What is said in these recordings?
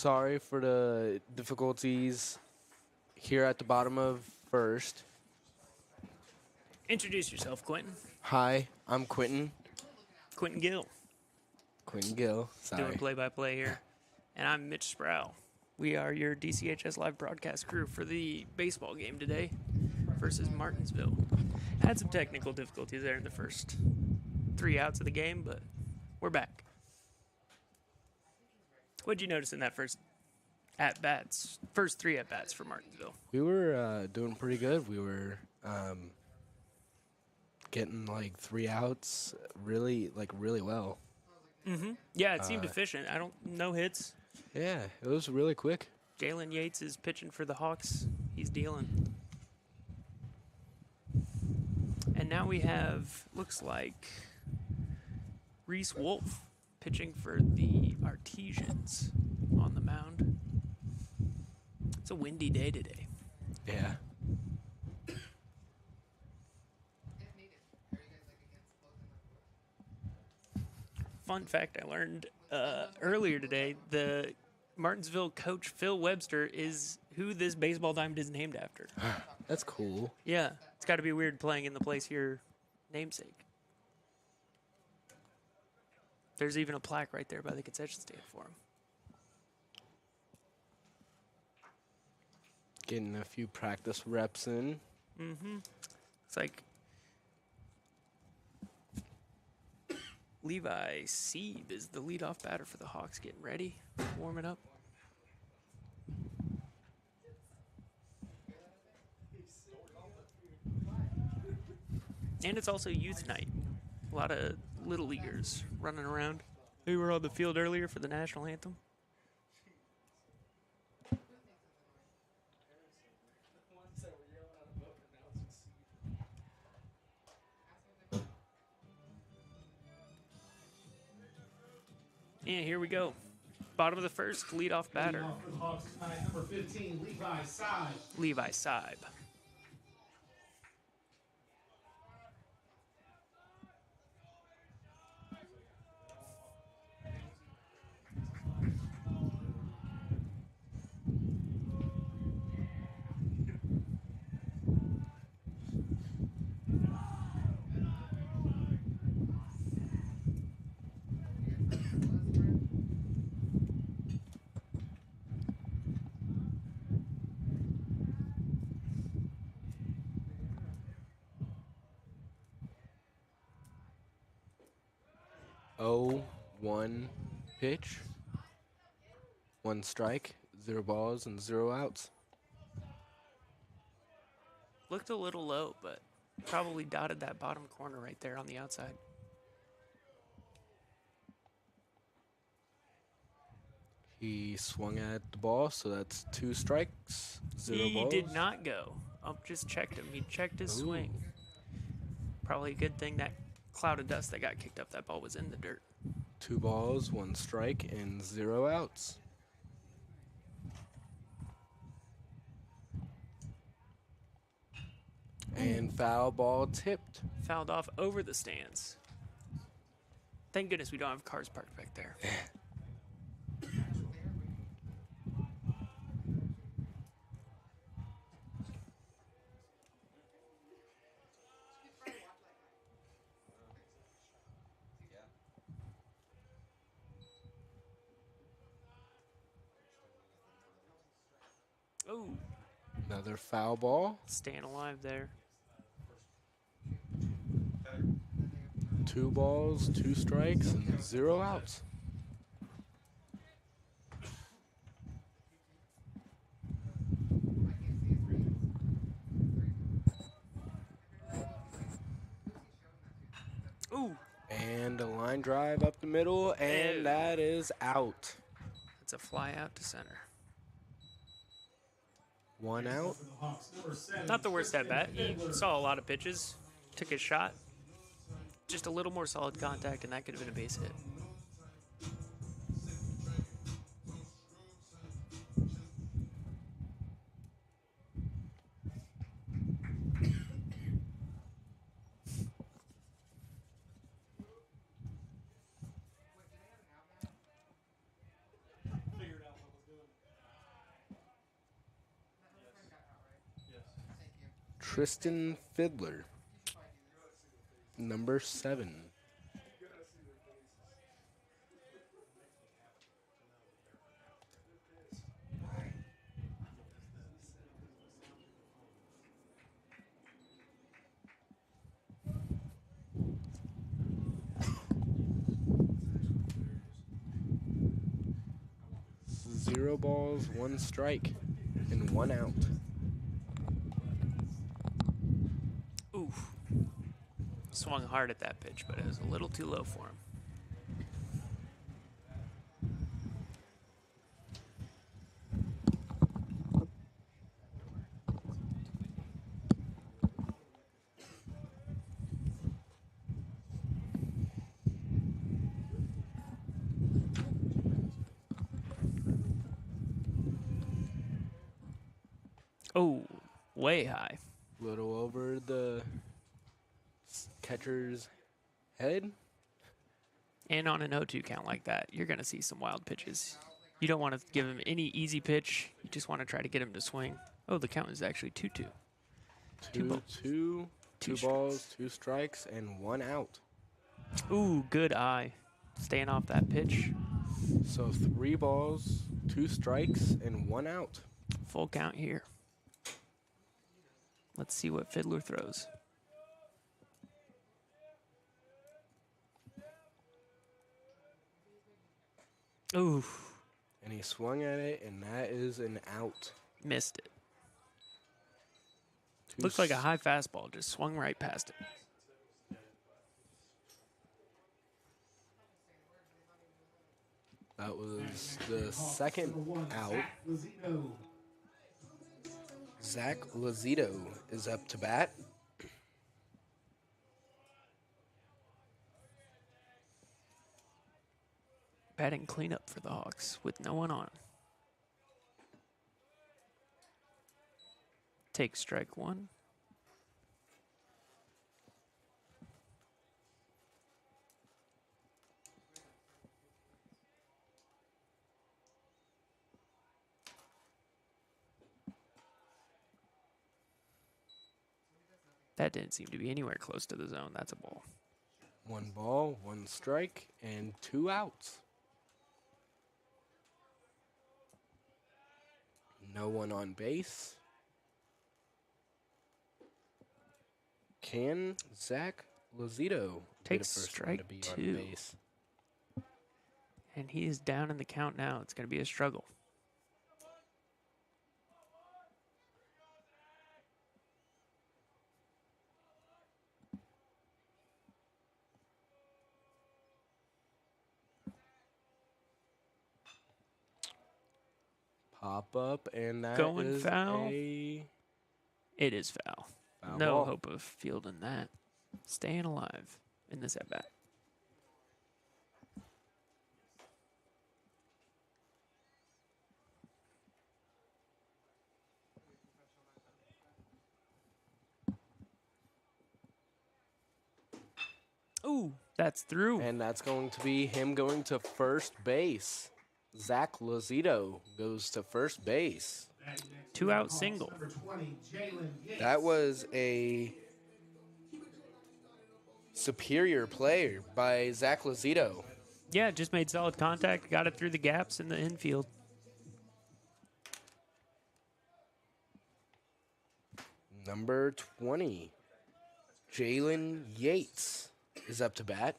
Sorry for the difficulties here at the bottom of first. Introduce yourself, Quentin. Hi, I'm Quentin. Quentin Gill, Quentin Gill. Sorry. doing play-by-play here. And I'm Mitch Sproul. We are your DCHS live broadcast crew for the baseball game today versus Martinsville. Had some technical difficulties there in the first 3 outs of the game, but we're back. What'd you notice in that first at-bats, first 3 at-bats for Martinsville? We were doing pretty good. We were getting like 3 outs really well. Mm-hmm. Yeah, it seemed efficient. No hits. Yeah, it was really quick. Jalen Yates is pitching for the Hawks. He's dealing. And now we have, looks like, Reese Wolf pitching for the Artesians on the mound. It's a windy day today. Yeah. Fun fact I learned earlier today, the Martinsville coach Phil Webster is who this baseball diamond is named after. That's cool. Yeah, it's got to be weird playing in the place your namesake. There's even a plaque right there by the concession stand for him. Getting a few practice reps in. Mm-hmm. It's like Levi Sieb is the leadoff batter for the Hawks, getting ready, warming up. And it's also youth night. A lot of little leaguers running around. Who were on the field earlier for the national anthem? And here we go. Bottom of the first, leadoff batter. Number 15, Levi Sieb. Levi Sieb. Oh, 1 pitch, 1 strike, 0 balls, and 0 outs. Looked a little low, but probably dotted that bottom corner right there on the outside. He swung at the ball, so that's 2 strikes, 0 He balls. did not go. Just checked him. He checked his swing. Probably a good thing that cloud of dust that got kicked up that ball was in the dirt. 2 balls, 1 strike, and 0 outs. And foul ball tipped. Fouled off over the stands. Thank goodness we don't have cars parked back there. Oh, Another foul ball. staying alive there. 2 balls, 2 strikes, and 0 outs. Ooh, And a line drive up the middle, and Ew. that is out. that's a fly out to center. 1 out. Not the worst at bat. He saw a lot of pitches, took his shot. Just a little more solid contact, and that could have been a base hit. Tristan Fiddler, number 7. Zero balls, 1 strike, and 1 out. Oof. Swung hard at that pitch, but it was a little too low for him. Oh, way high. Little over the catcher's head. And on an 0-2 count like that, you're going to see some wild pitches. You don't want to give him any easy pitch. You just want to try to get him to swing. Oh, the count is actually 2-2. 2 balls, 2 strikes, and 1 out. Ooh, good eye. Staying off that pitch. So 3 balls, 2 strikes, and 1 out. Full count here. Let's see what Fiddler throws. Ooh, And he swung at it, and that is an out. missed it. Two Looks like a s- high fastball, just swung right past it. That was the second out. Lozito. Zach Lozito is up to bat. Batting cleanup for the Hawks with no one on. Take strike 1. That didn't seem to be anywhere close to the zone. That's a ball. 1 ball, 1 strike, and 2 outs. No one on base. Can Zach Lozito be the Takes first one strike to be 2. on base? And he is down in the count now. It's going to be a struggle. Pop up, and that Going is foul. a It is foul. foul No ball. hope of fielding that. Staying alive in this at bat. Ooh, that's through. And that's going to be him going to first base. Zach Lozito goes to first base. 2-out single. Number 20, Jalen Yates. That was a superior play by Zach Lozito. Yeah, just made solid contact. Got it through the gaps in the infield. Number 20, Jalen Yates is up to bat.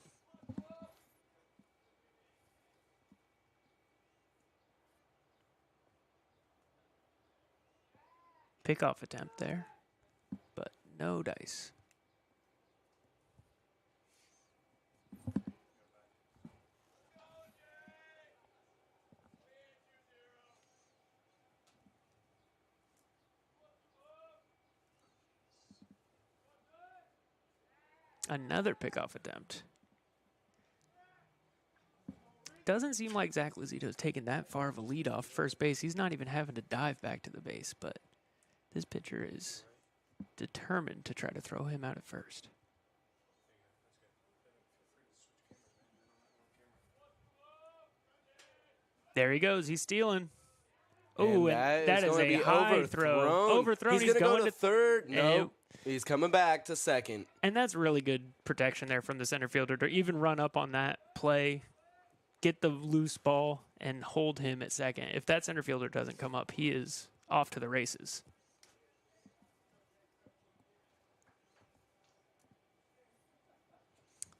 Pickoff attempt there, but no dice. Another pickoff attempt. Doesn't seem like Zach Lozito's taking that far of a lead off first base. He's not even having to dive back to the base, but this pitcher is determined to try to throw him out at first. There he goes. He's stealing. Oh, and that is gonna a be high throw. Overthrown. He's going to go to third. Nope. Nope. He's coming back to second. And that's really good protection there from the center fielder to even run up on that play, get the loose ball, and hold him at second. If that center fielder doesn't come up, he is off to the races.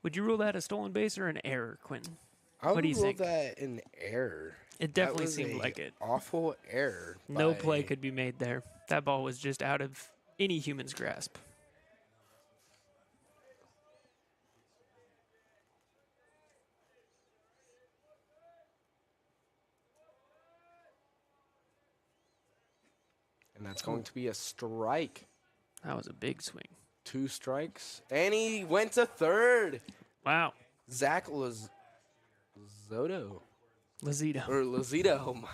Would you rule that a stolen base or an error, Quentin? I What do would you rule think? that an error. It That definitely was seemed a like it. Awful error. No by- play could be made there. That ball was just out of any human's grasp. And that's going to be a strike. That was a big swing. 2 strikes. And he went to third. Wow. Zach Lozito. Lazito. Or Lozito. Oh, my.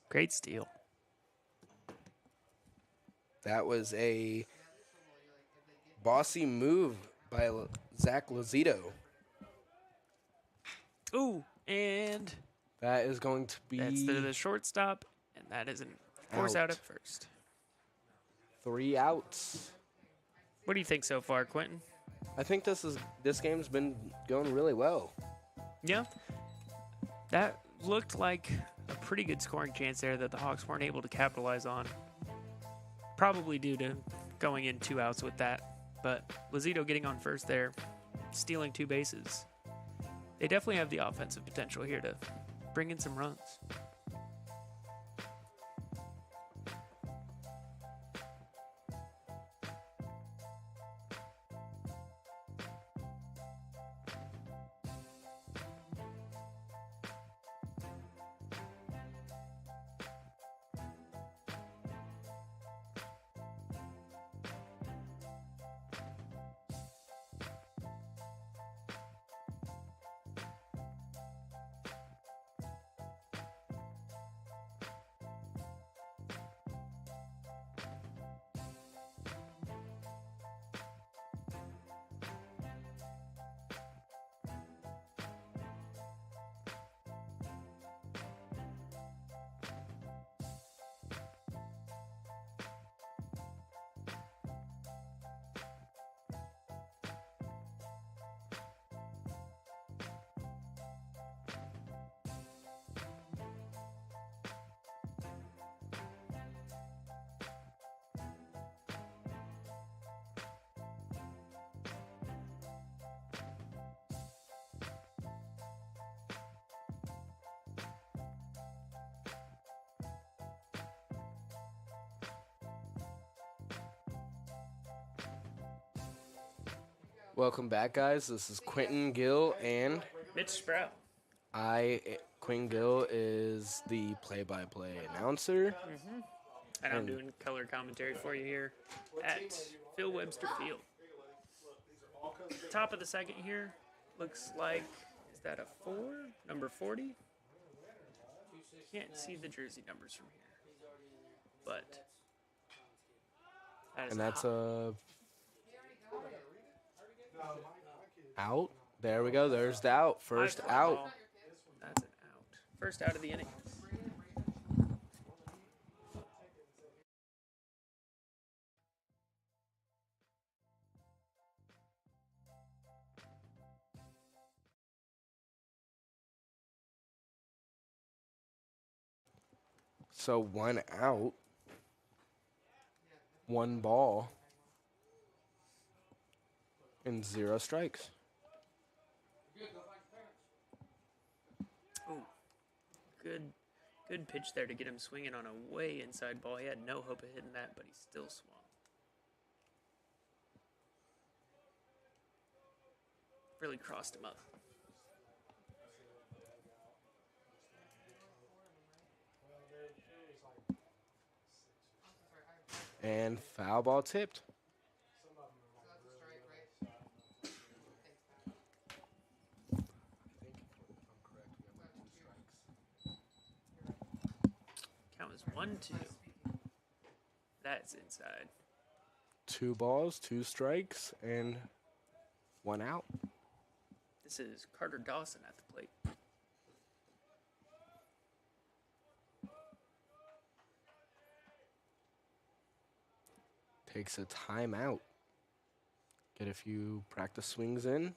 Great steal. That was a bossy move by Zach Lozito. Ooh, and That is going to be that's the shortstop, and that is a force out Out. at first. 3 outs. What do you think so far, Quentin? I think this game's been going really well. Yeah. That looked like a pretty good scoring chance there that the Hawks weren't able to capitalize on. Probably due to going in 2 outs with that. But Lazito getting on first there, stealing 2 bases. They definitely have the offensive potential here to bring in some runs. Welcome back, guys. This is Quentin Gill, and Mitch Sprout. Quentin Gill is the play-by-play announcer. And I'm And- doing color commentary for you here at Phil Webster Field. Top of the second here looks like, is that a 4? Number 40? Can't see the jersey numbers from here. But that is And that's hot. out. There we go. There's the out. First High fly out. ball. That's an out. First out of the inning. So 1 out. 1 ball. And 0 strikes. Ooh, good pitch there to get him swinging on a way inside ball. He had no hope of hitting that, but he still swung. Really crossed him up. And foul ball tipped. Count is 1-2. That's inside. 2 balls, 2 strikes, and 1 out. This is Carter Dawson at the plate. takes a timeout. Get a few practice swings in.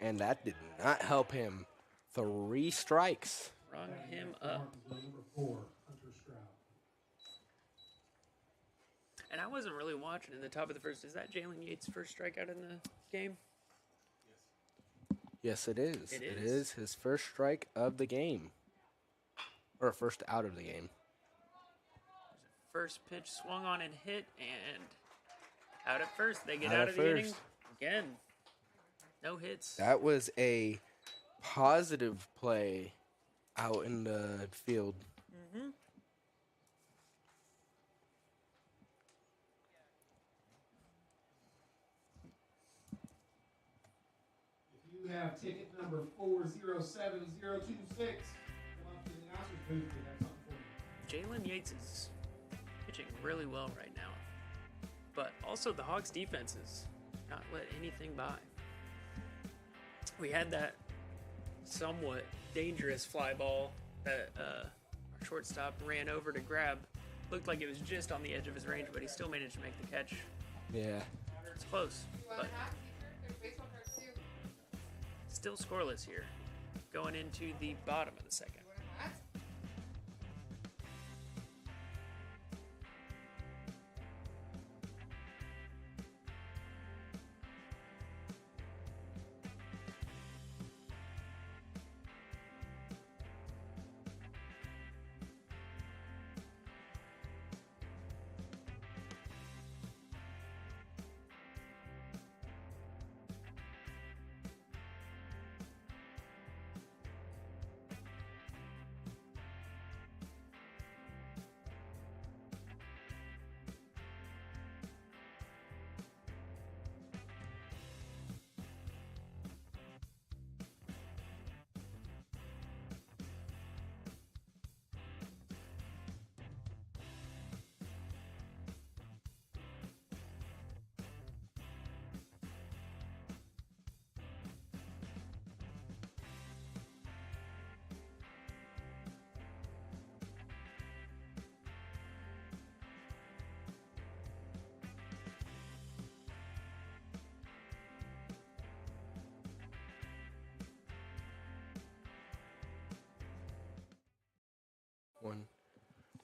And that did not help him. 3 strikes. Run him up. Martinsville, number 4, Hunter Stroud. And I wasn't really watching in the top of the first. Is that Jalen Yates' first strikeout in the game? Yes, it is. It It is? is his first strike of the game. Or first out of the game. First pitch swung on and hit, and out at first. They get Out out at of the inning first. again. No hits. That was a positive play out in the field. Mm-hmm. If you have ticket number 407026, come up to the announcer's booth. We have something for you. Jalen Yates is pitching really well right now. But also the Hawks defense is not let anything by. We had that somewhat dangerous fly ball that our shortstop ran over to grab. Looked like it was just on the edge of his range, but he still managed to make the catch. Yeah. It's close, but still scoreless here. Going into the bottom of the second.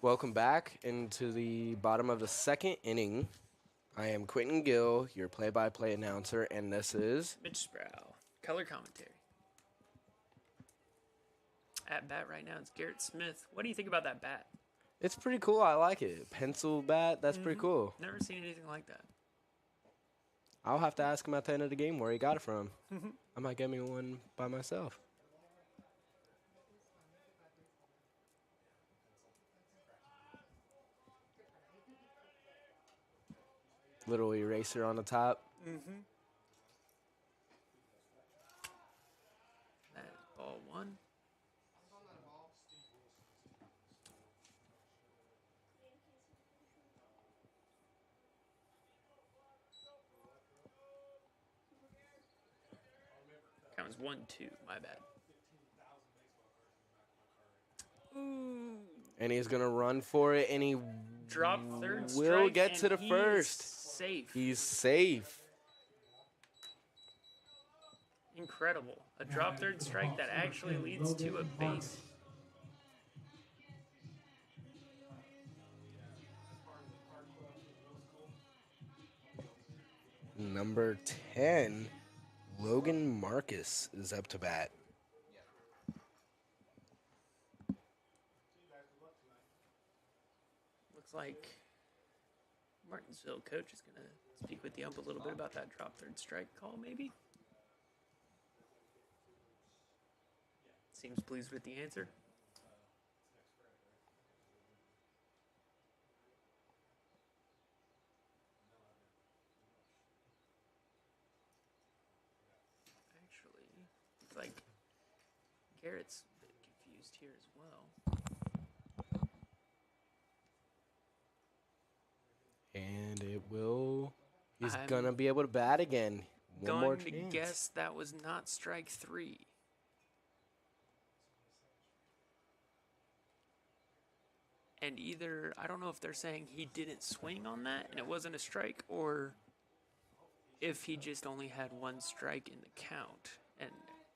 Welcome back into the bottom of the second inning. I am Quentin Gill, your play-by-play announcer, and this is Mitch Sproul, color commentary. At bat right now, it's Garrett Smith. What do you think about that bat? it's pretty cool. I like it. Pencil bat, that's pretty cool. Never seen anything like that. I'll have to ask him at the end of the game where he got it from. I might get me one by myself. Little eraser on the top. That is ball one. Count was 1-2. My bad. Ooh. And he's going to run for it, and he Drop third strike. will get to and the he first. is safe. He's safe. Incredible. A drop third strike that actually leads to a base. Number 10, Logan Marcus is up to bat. Looks like Martinsville coach is going to speak with the ump a little bit about that drop third strike call, maybe. Seems pleased with the answer. Actually, looks like Garrett's a bit confused here as well. And it will. He's I'm going to be able to bat again. One more Going to chance. guess that was not strike three. And either, I don't know if they're saying he didn't swing on that and it wasn't a strike, or if he just only had one strike in the count and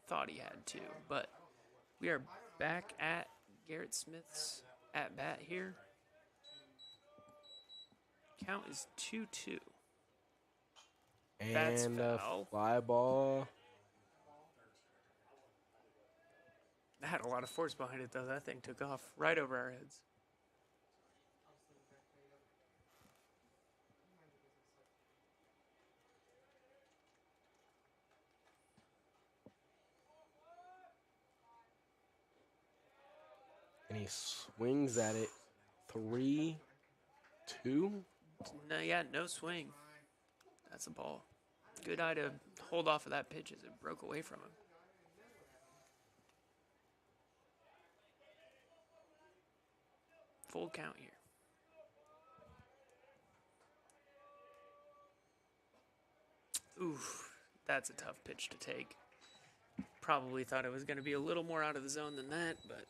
thought he had two. But we are back at Garrett Smith's at bat here. Count is 2-2. That's And a foul. fly ball. That had a lot of force behind it, though. That thing took off right over our heads. And he swings at it. 3-2. No, yeah, no swing. That's a ball. Good eye to hold off of that pitch as it broke away from him. Full count here. Oof, that's a tough pitch to take. Probably thought it was going to be a little more out of the zone than that, but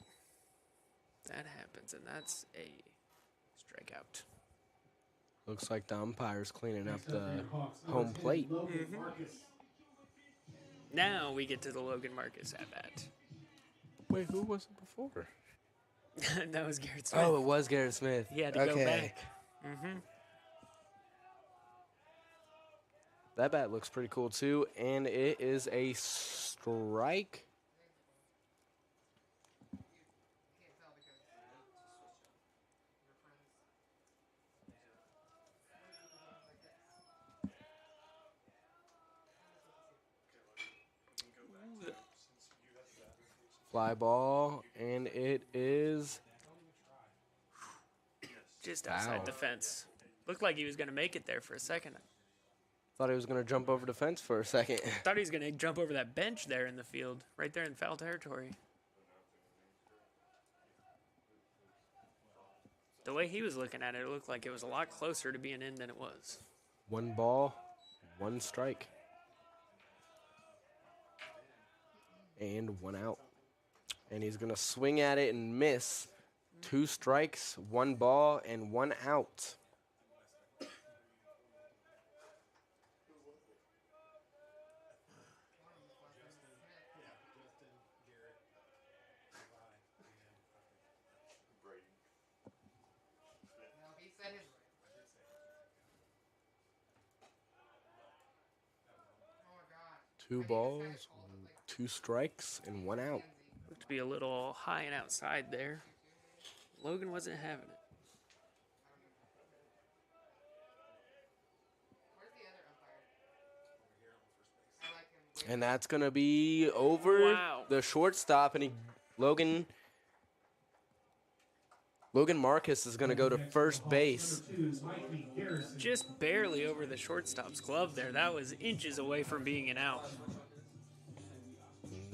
that happens, and that's a strikeout. Looks like the umpire's cleaning up Next the up for your Hawks, home is plate. Logan Marcus. Now we get to the Logan Marcus at bat. Wait, who was it before? That was Garrett Smith. Oh, it was Garrett Smith. He had to go back. Mm-hmm. That bat looks pretty cool, too. And it is a strike. Fly ball, and it is Just outside Foul. the fence. Looked like he was going to make it there for a second. thought he was going to jump over the fence for a second. Thought he was going to jump over that bench there in the field, right there in foul territory. The way he was looking at it, it looked like it was a lot closer to being in than it was. 1 ball, 1 strike. And 1 out. And he's going to swing at it and miss. 2 strikes, 1 ball, and 1 out. Two balls, 2 strikes, and 1 out. Looked to be a little high and outside there. Logan wasn't having it. And that's going to be over Wow. the shortstop. And Logan Marcus is going to go to first base. Number 2, Mikey Garrison. Just barely over the shortstop's glove there. That was inches away from being an out.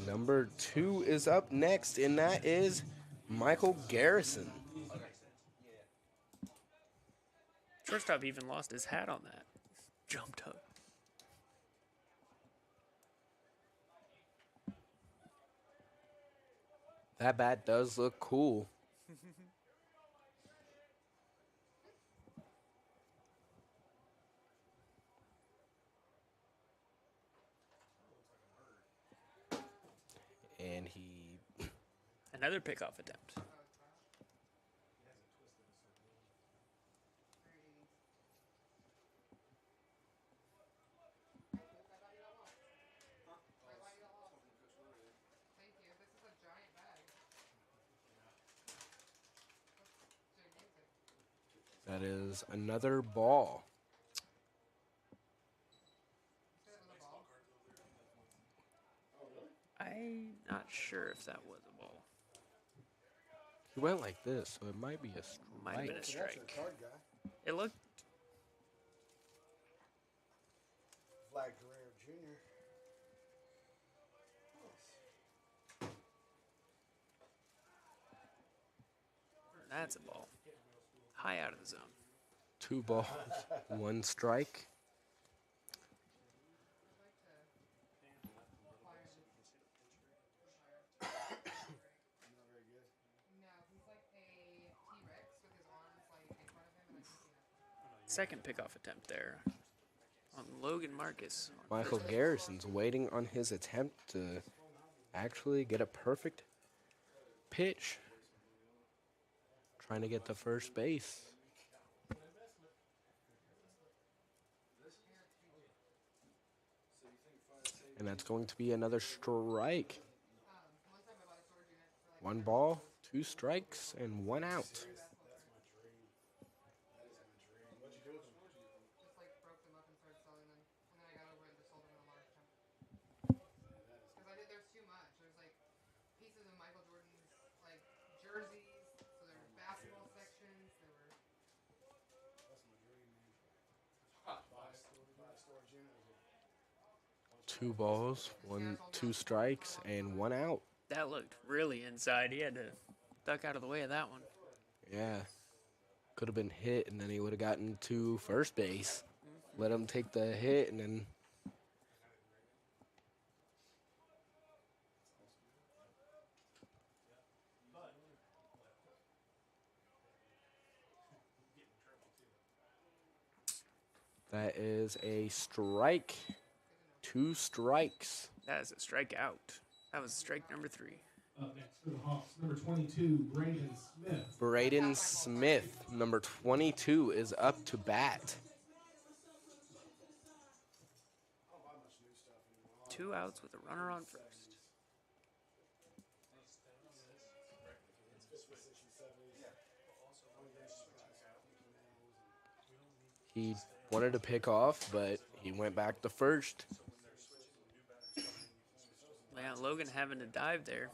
Number 2 is up next, and that is Michael Garrison. Shortstop even lost his hat on that. Jumped up. That bat does look cool. And he Another pickoff attempt. that is another ball. I'm not sure if that was a ball. He went like this, so it might be a strike. Might have been a strike. It looked Vlad Guerrero Jr. That's a ball. High out of the zone. 2 balls, 1 strike. second pickoff attempt there on Logan Marcus. Michael Garrison's waiting on his attempt to actually get a perfect pitch. Trying to get to first base. And that's going to be another strike. 1 ball, 2 strikes, and 1 out. Two balls, 2 strikes, and 1 out. That looked really inside. He had to duck out of the way of that one. Yeah. Could have been hit, and then he would have gotten to first base. Let him take the hit, and then... That is a strike. 2 strikes. That is a strikeout. That was strike number 3. Up next for the Hawks, number 22, Braden Smith. Braden Smith, number 22, is up to bat. 2 outs with a runner on first. He wanted to pick off, but he went back to first. Yeah, Logan having to dive there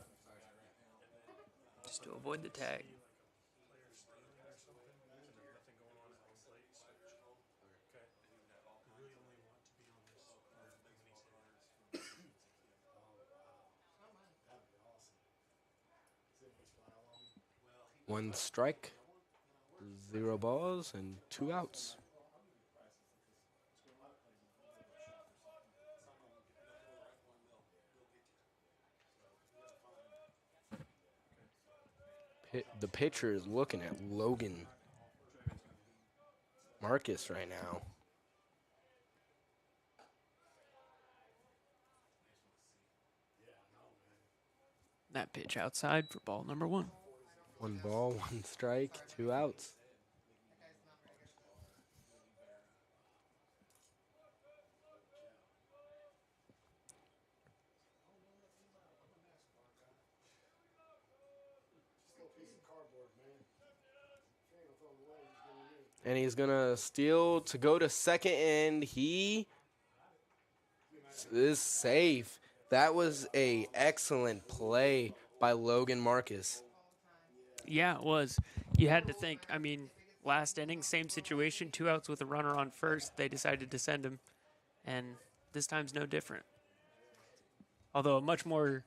just to avoid the tag. One strike, 0 balls, and 2 outs. The pitcher is looking at Logan Marcus right now. That pitch outside for ball number 1. 1 ball, 1 strike, 2 outs. And he's going to steal to go to second, and he is safe. That was a excellent play by Logan Marcus. Yeah, it was. You had to think, I mean, last inning, same situation, 2 outs with a runner on first. They decided to send him, and this time's no different. Although a much more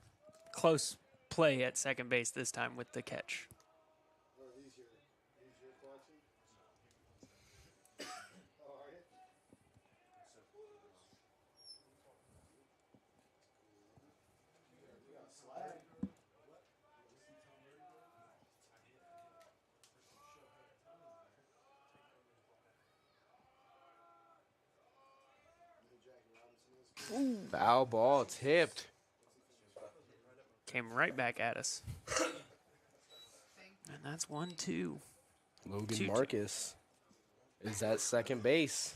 close play at second base this time with the catch. Foul ball tipped. Came right back at us. And that's 1-2. Logan 2-2. Marcus is at second base.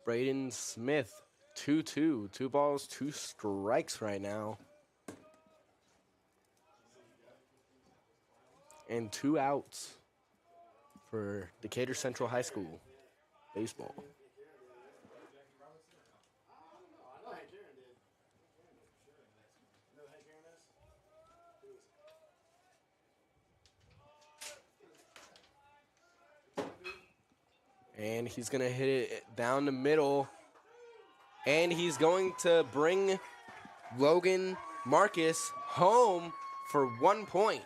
Braden Smith, 2-2. 2 balls, 2 strikes right now. And 2 outs for Decatur Central High School baseball. And he's going to hit it down the middle. And he's going to bring Logan Marcus home for 1 point.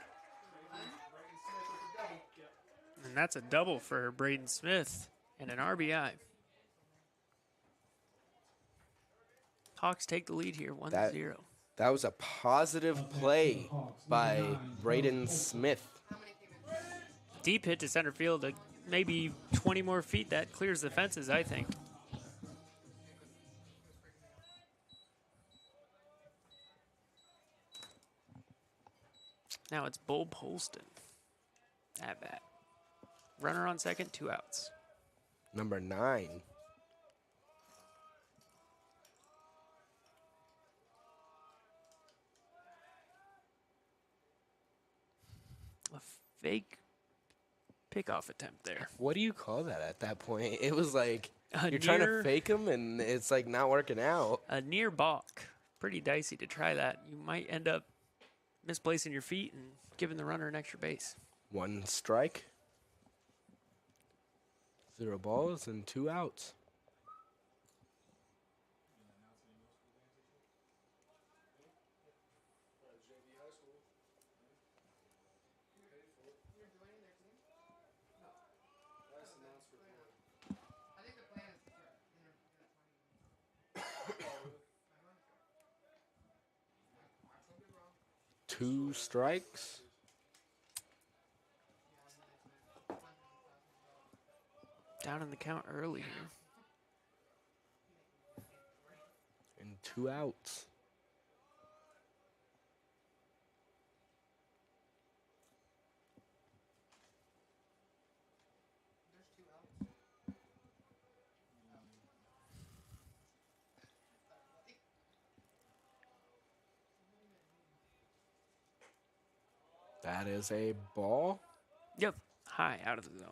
And that's a double for Braden Smith and an RBI. Hawks take the lead here, 1-0. That was a positive play by Braden Smith. Deep hit to center field to maybe 20 more feet, that clears the fences, I think. Now it's Bull Polston at bat. Runner on second, 2 outs. Number 9. A fake pickoff attempt there. What do you call that at that point? It was like A you're trying to near- fake him, and it's like not working out. A near balk. Pretty dicey to try that. You might end up misplacing your feet and giving the runner an extra base. 1 strike. 0 balls and 2 outs. Two strikes. Down in the count early here. And 2 outs. That is a ball. Yep. High out of the zone.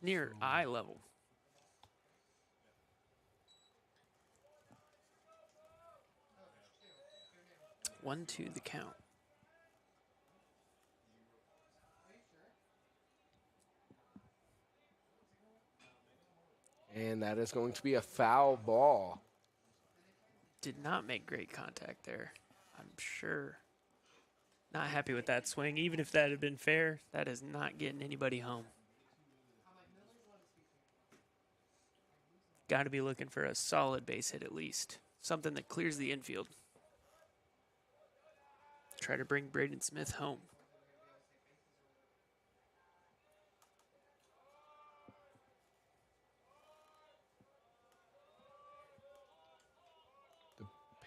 Near eye level. One, two, the count. And that is going to be a foul ball. Did not make great contact there. I'm sure. Not happy with that swing. Even if that had been fair, that is not getting anybody home. Got to be looking for a solid base hit at least. Something that clears the infield. Try to bring Braden Smith home.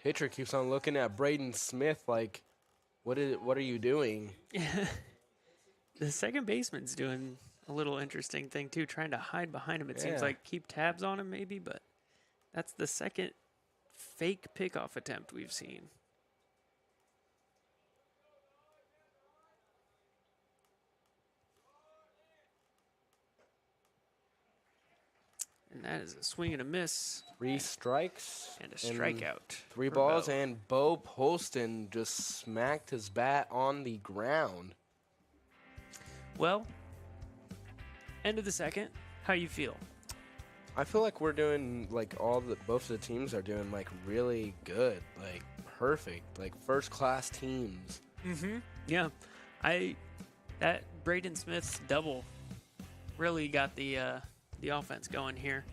Pitcher keeps on looking at Braden Smith like, what are you doing? The second baseman's doing a little interesting thing too, trying to hide behind him. It seems Yeah. like keep tabs on him maybe, but that's the second fake pickoff attempt we've seen. And that is a swing and a miss 3 strikes. and a strikeout. 3 for balls, Bo. and Bo Polston just smacked his bat on the ground. Well, end of the second. How you feel? I feel like we're doing like both the teams are doing like really good, like perfect, like first class teams. Mm-hmm. Yeah. That Braden Smith's double really got the offense going here.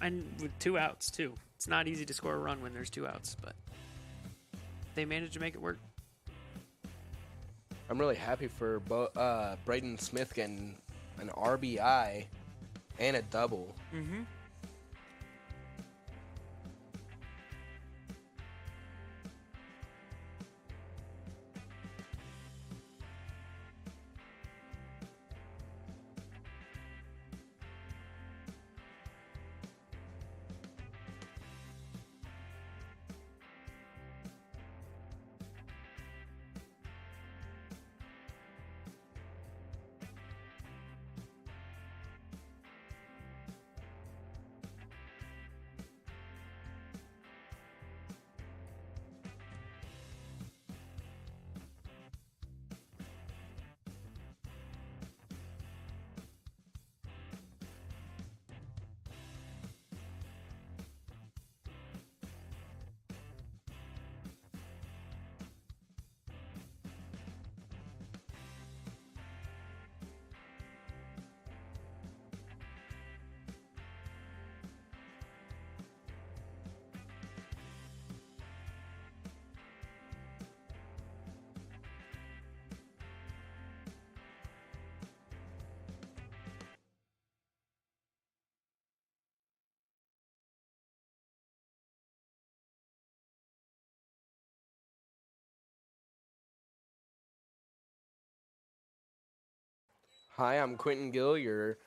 And with 2 outs too. It's not easy to score a run when there's 2 outs, but they managed to make it work. I'm really happy for Braden Smith getting an RBI and a double. Mm-hmm. Hi, I'm Quentin Gill, your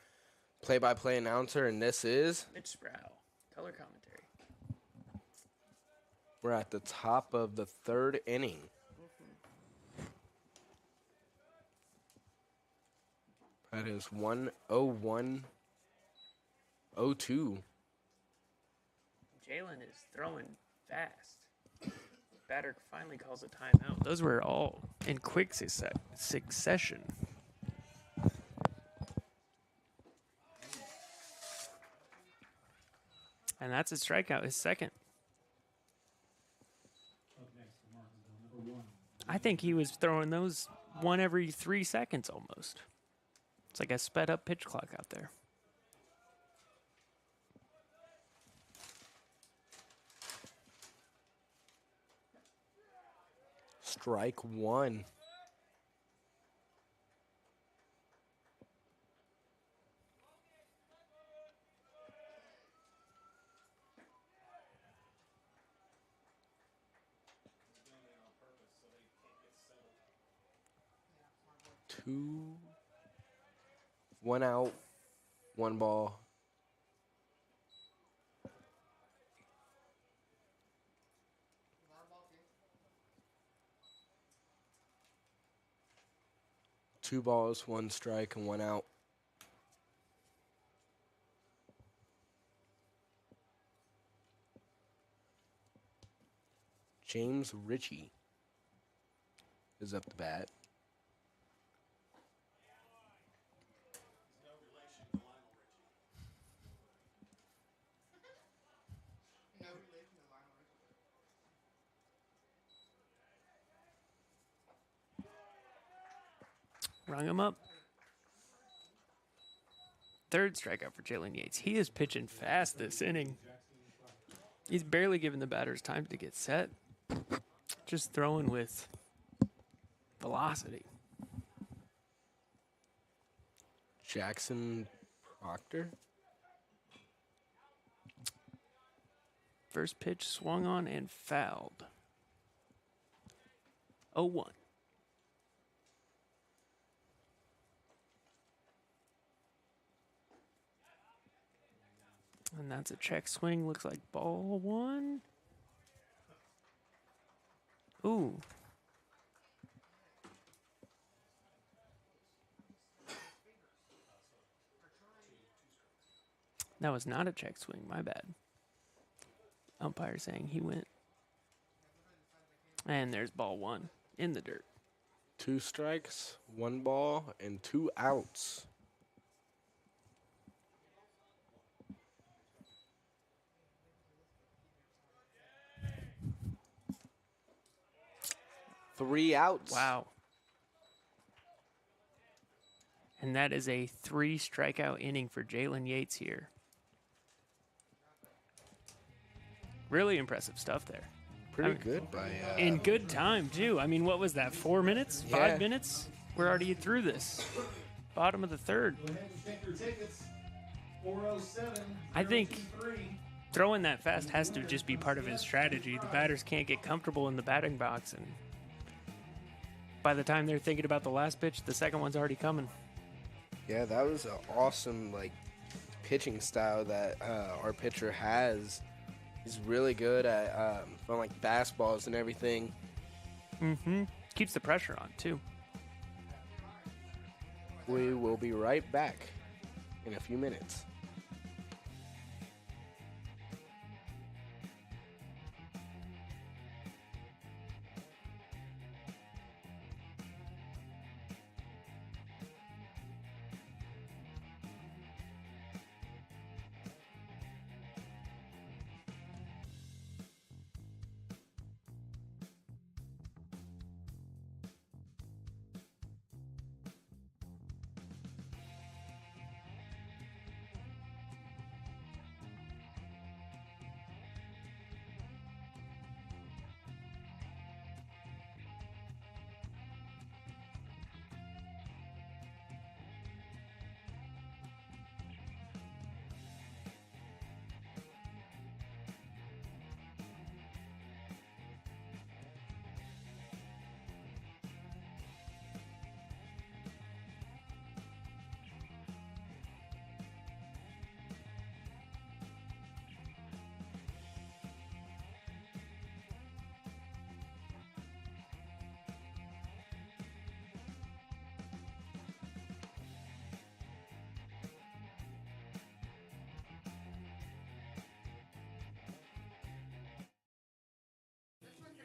play-by-play announcer, and this is... Mitch Sproul, color commentary. We're at the top of the third inning. That is 1-0-1-0-2. Jalen is throwing fast. Batter finally calls a timeout. Those were all in quick succession. And that's a strikeout, his second. Up next for Martinsville, number 1. I think he was throwing those one every 3 seconds almost. It's like a sped up pitch clock out there. Strike one. Two. 1 out. 1 ball. Two balls, 1 strike, and 1 out. James Ritchie is up the bat. Rung him up. Third strikeout for Jalen Yates. He is pitching fast this inning. He's barely giving the batters time to get set. Just throwing with velocity. Jackson Proctor. First pitch swung on and fouled. 0-1. And that's a check swing. Looks like ball 1. Ooh. That was not a check swing. My bad. Umpire saying he went. And there's ball 1 in the dirt. 2 strikes, 1 ball, and 2 outs. Three outs. Wow. And that is a 3 strikeout inning for Jalen Yates here. Really impressive stuff there. Pretty good by... In good time, too. I mean, what was that, 4 minutes? Yeah. 5 minutes? We're already through this. Bottom of the third. Go ahead and check your tickets. 407. I think throwing that fast has to just be part of his strategy. The batters can't get comfortable in the batting box, and by the time they're thinking about the last pitch, the second one's already coming. Yeah, that was an awesome, pitching style that our pitcher has. He's really good at throwing, fastballs and everything. Mm-hmm. Keeps the pressure on, too. We will be right back in a few minutes.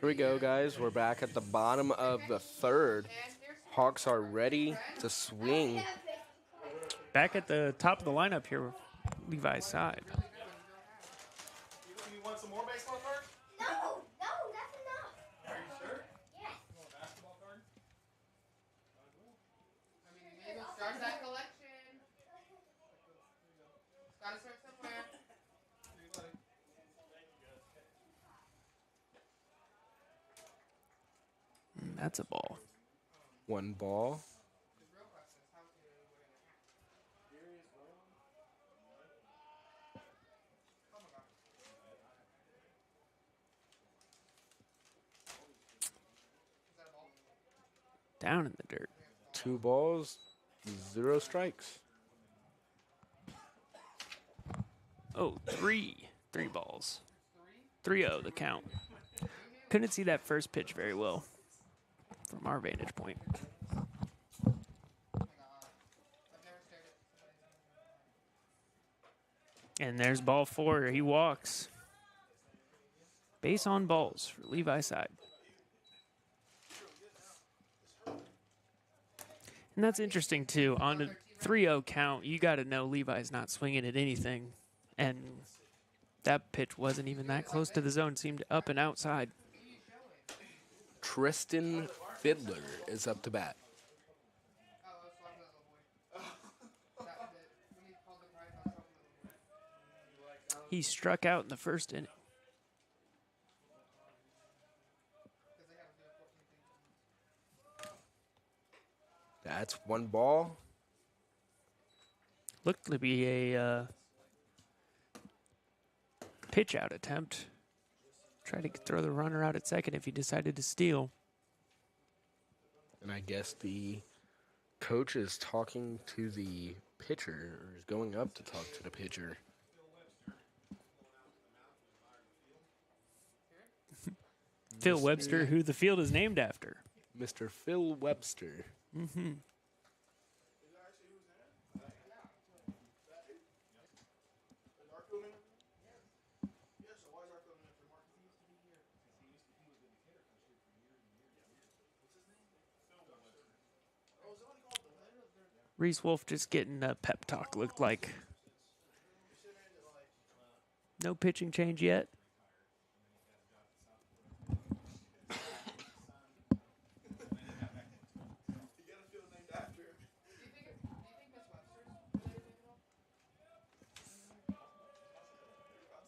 Here we go, guys. We're back at the bottom of the third. Hawks are ready to swing. Back at the top of the lineup here, Levi's side. You want some more baseball cards? No, that's enough. Are you sure? Yes. You want a basketball card? I mean, you may as well start that collection. It's gotta start somewhere. Here, buddy. That's a ball. 1 ball. The real question is how soon are we going to have? Oh my god. Is that a ball? Down in the dirt. 2 balls, 0 strikes. Oh, three balls. 3-0 the count. Couldn't see that first pitch very well from our vantage point. Oh my god. I've never stared at somebody's. And there's ball 4. He walks. Base on balls for Levi's side. And that's interesting, too. On the 3-0 count, you got to know Levi's not swinging at anything. And that pitch wasn't even that close to the zone. Seemed up and outside. Tristan Fiddler is up to bat. Oh, let's swap that little boy. That was it. We need to call the prize. I'll swap the little boy. He struck out in the first inning. Because they have to do a 14 thing. That's 1 ball. Looked to be a pitch out attempt. Try to throw the runner out at second if he decided to steal. And I guess the coach is talking to the pitcher, or is going up to talk to the pitcher. Phil Webster, who the field is named after. Mr. Phil Webster. Mm-hmm. Reese Wolf just getting a pep talk, looked like. No pitching change yet.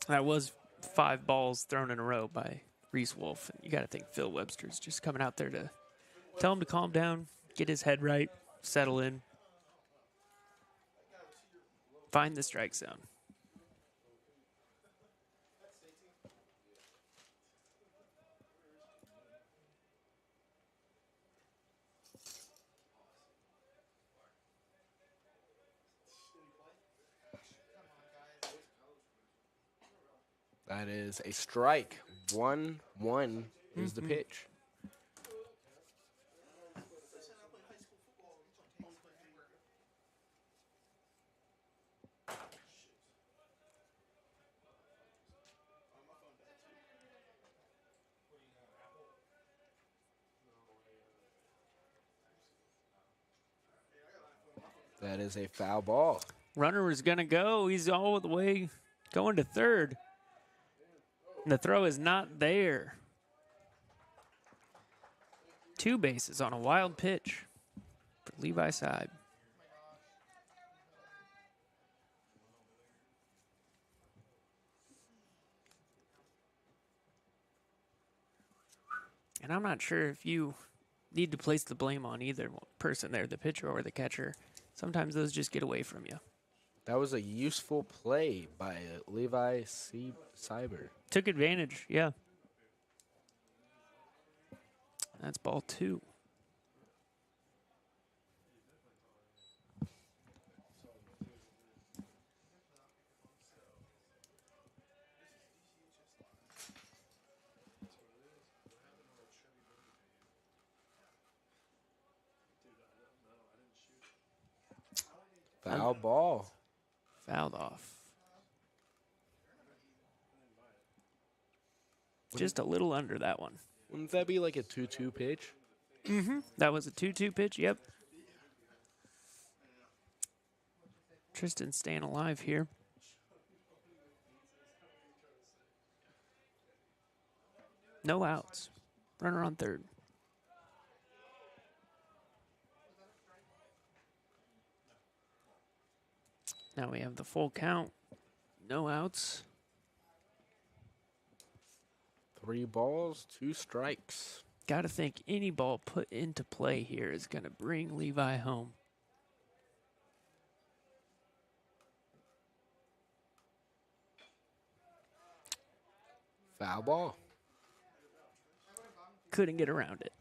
That was 5 balls thrown in a row by Reese Wolf. You got to think Phil Webster's just coming out there to tell him to calm down, get his head right, settle in, find the strike zone. That is a strike. 1-1 is the pitch. That is a foul ball. Runner was going to go. He's all the way going to third. And the throw is not there. 2 bases on a wild pitch for Levi's side. And I'm not sure if you need to place the blame on either person there, the pitcher or the catcher. Sometimes those just get away from you. That was a useful play by Levi Cyber. Took advantage, yeah. That's ball 2. Foul ball. Fouled off. Just a little under that one. Wouldn't that be like a 2-2 pitch? That was a 2-2 pitch. Yep. Tristan staying alive here. No outs. Runner on third. Now we have the full count. No outs. 3 balls, 2 strikes. Got to think any ball put into play here is going to bring Levi home. Foul ball. Couldn't get around it.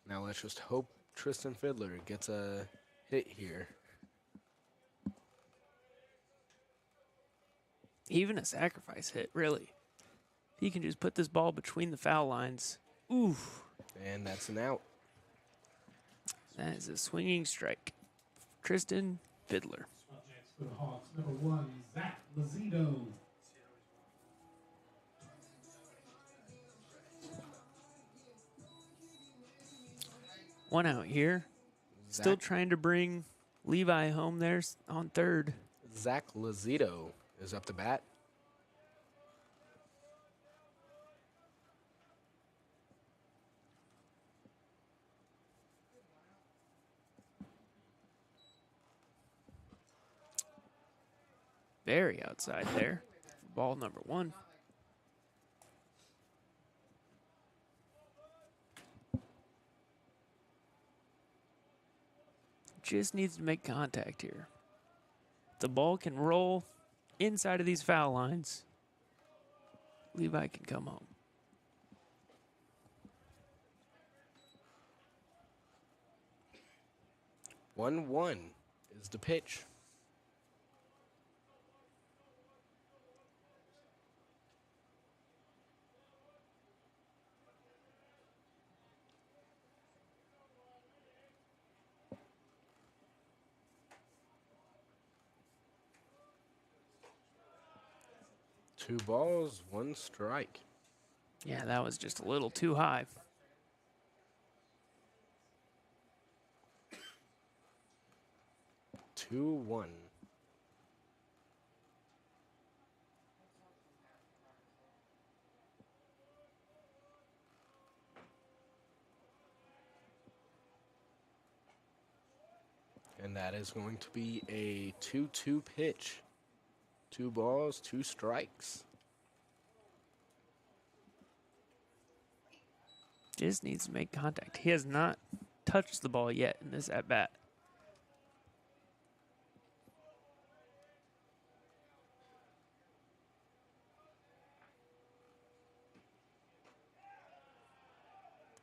Now let's just hope Tristan Fiddler gets a hit here. Even a sacrifice hit, really. He can just put this ball between the foul lines. Oof. And that's an out. That is a swinging strike. Tristan Fiddler. Up next for the Hawks, number 1, Zach Lazito. One out here. Still trying to bring Levi home there on third. Zach Lazito is up to bat. Very outside there. Ball number 1. Just needs to make contact here. The ball can roll inside of these foul lines. Levi can come home. One is the pitch. Two balls, 1 strike. Yeah, that was just a little too high. Two, 1. And that is going to be a 2-2 pitch. 2 balls, 2 strikes. Just needs to make contact. He has not touched the ball yet in this at-bat.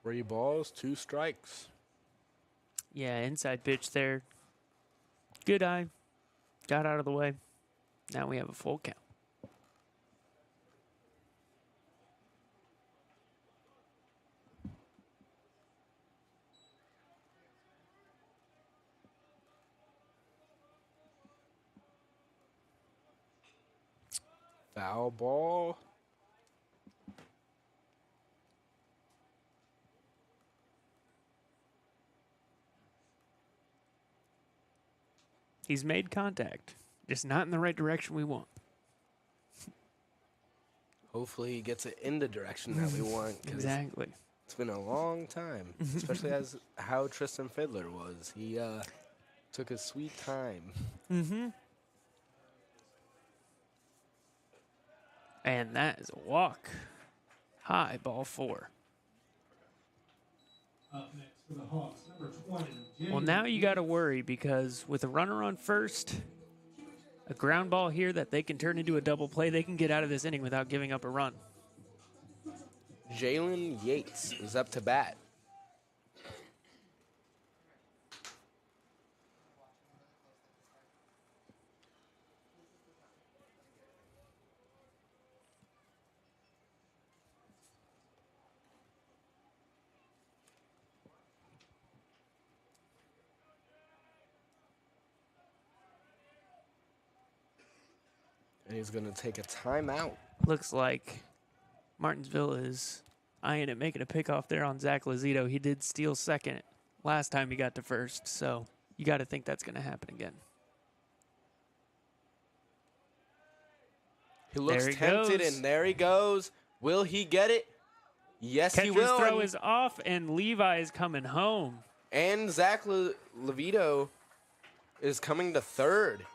Three balls, 2 strikes. Yeah, inside pitch there. Good eye. Got out of the way. Now we have a full count. Foul ball. He's made contact, just not in the right direction we want. Hopefully he gets it in the direction that we want. 'Cause Exactly. it's been a long time, especially as how Tristan Fiddler was. He took his sweet time. Mm-hmm. And that is a walk. High, ball 4. Up next for the Hawks, number 20. Well, now you got to worry because with a runner on first, a ground ball here that they can turn into a double play, they can get out of this inning without giving up a run. Jalen Yates is up to bat. And he's going to take a timeout. Looks like Martinsville is eyeing it, making a pickoff there on Zach Lazito. He did steal second last time he got to first, so you got to think that's going to happen again. He looks There he tempted, goes. and there he goes. Will he get it? Yes, he Catcher's will. throw And, is off, and Levi is coming home. and Zach Levito is coming to third.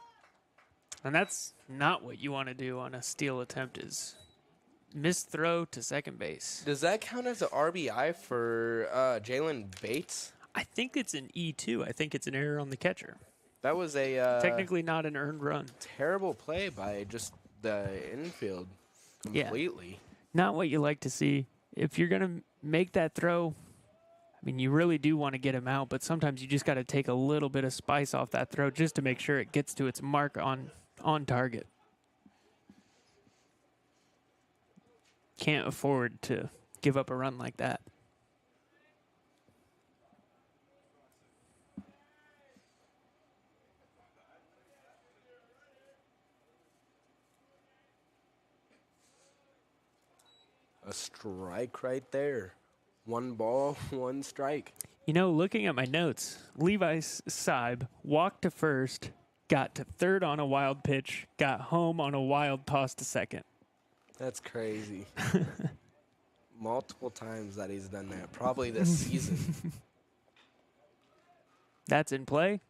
And that's not what you want to do on a steal attempt is missed throw to second base. Does that count as an RBI for Jalen Bates? I think it's an E2. I think it's an error on the catcher. That was a Technically not an earned run. terrible play by just the infield Yeah. completely. Not what you like to see. If you're going to make that throw, I mean, you really do want to get him out, but sometimes you just got to take a little bit of spice off that throw just to make sure it gets to its mark on target. Can't afford to give up a run like that. A strike right there. One ball, one strike. You know, looking at my notes, Levi Seib walked to first, got to third on a wild pitch, got home on a wild toss to second. That's crazy. Multiple times that he's done that. Probably this season. That's in play.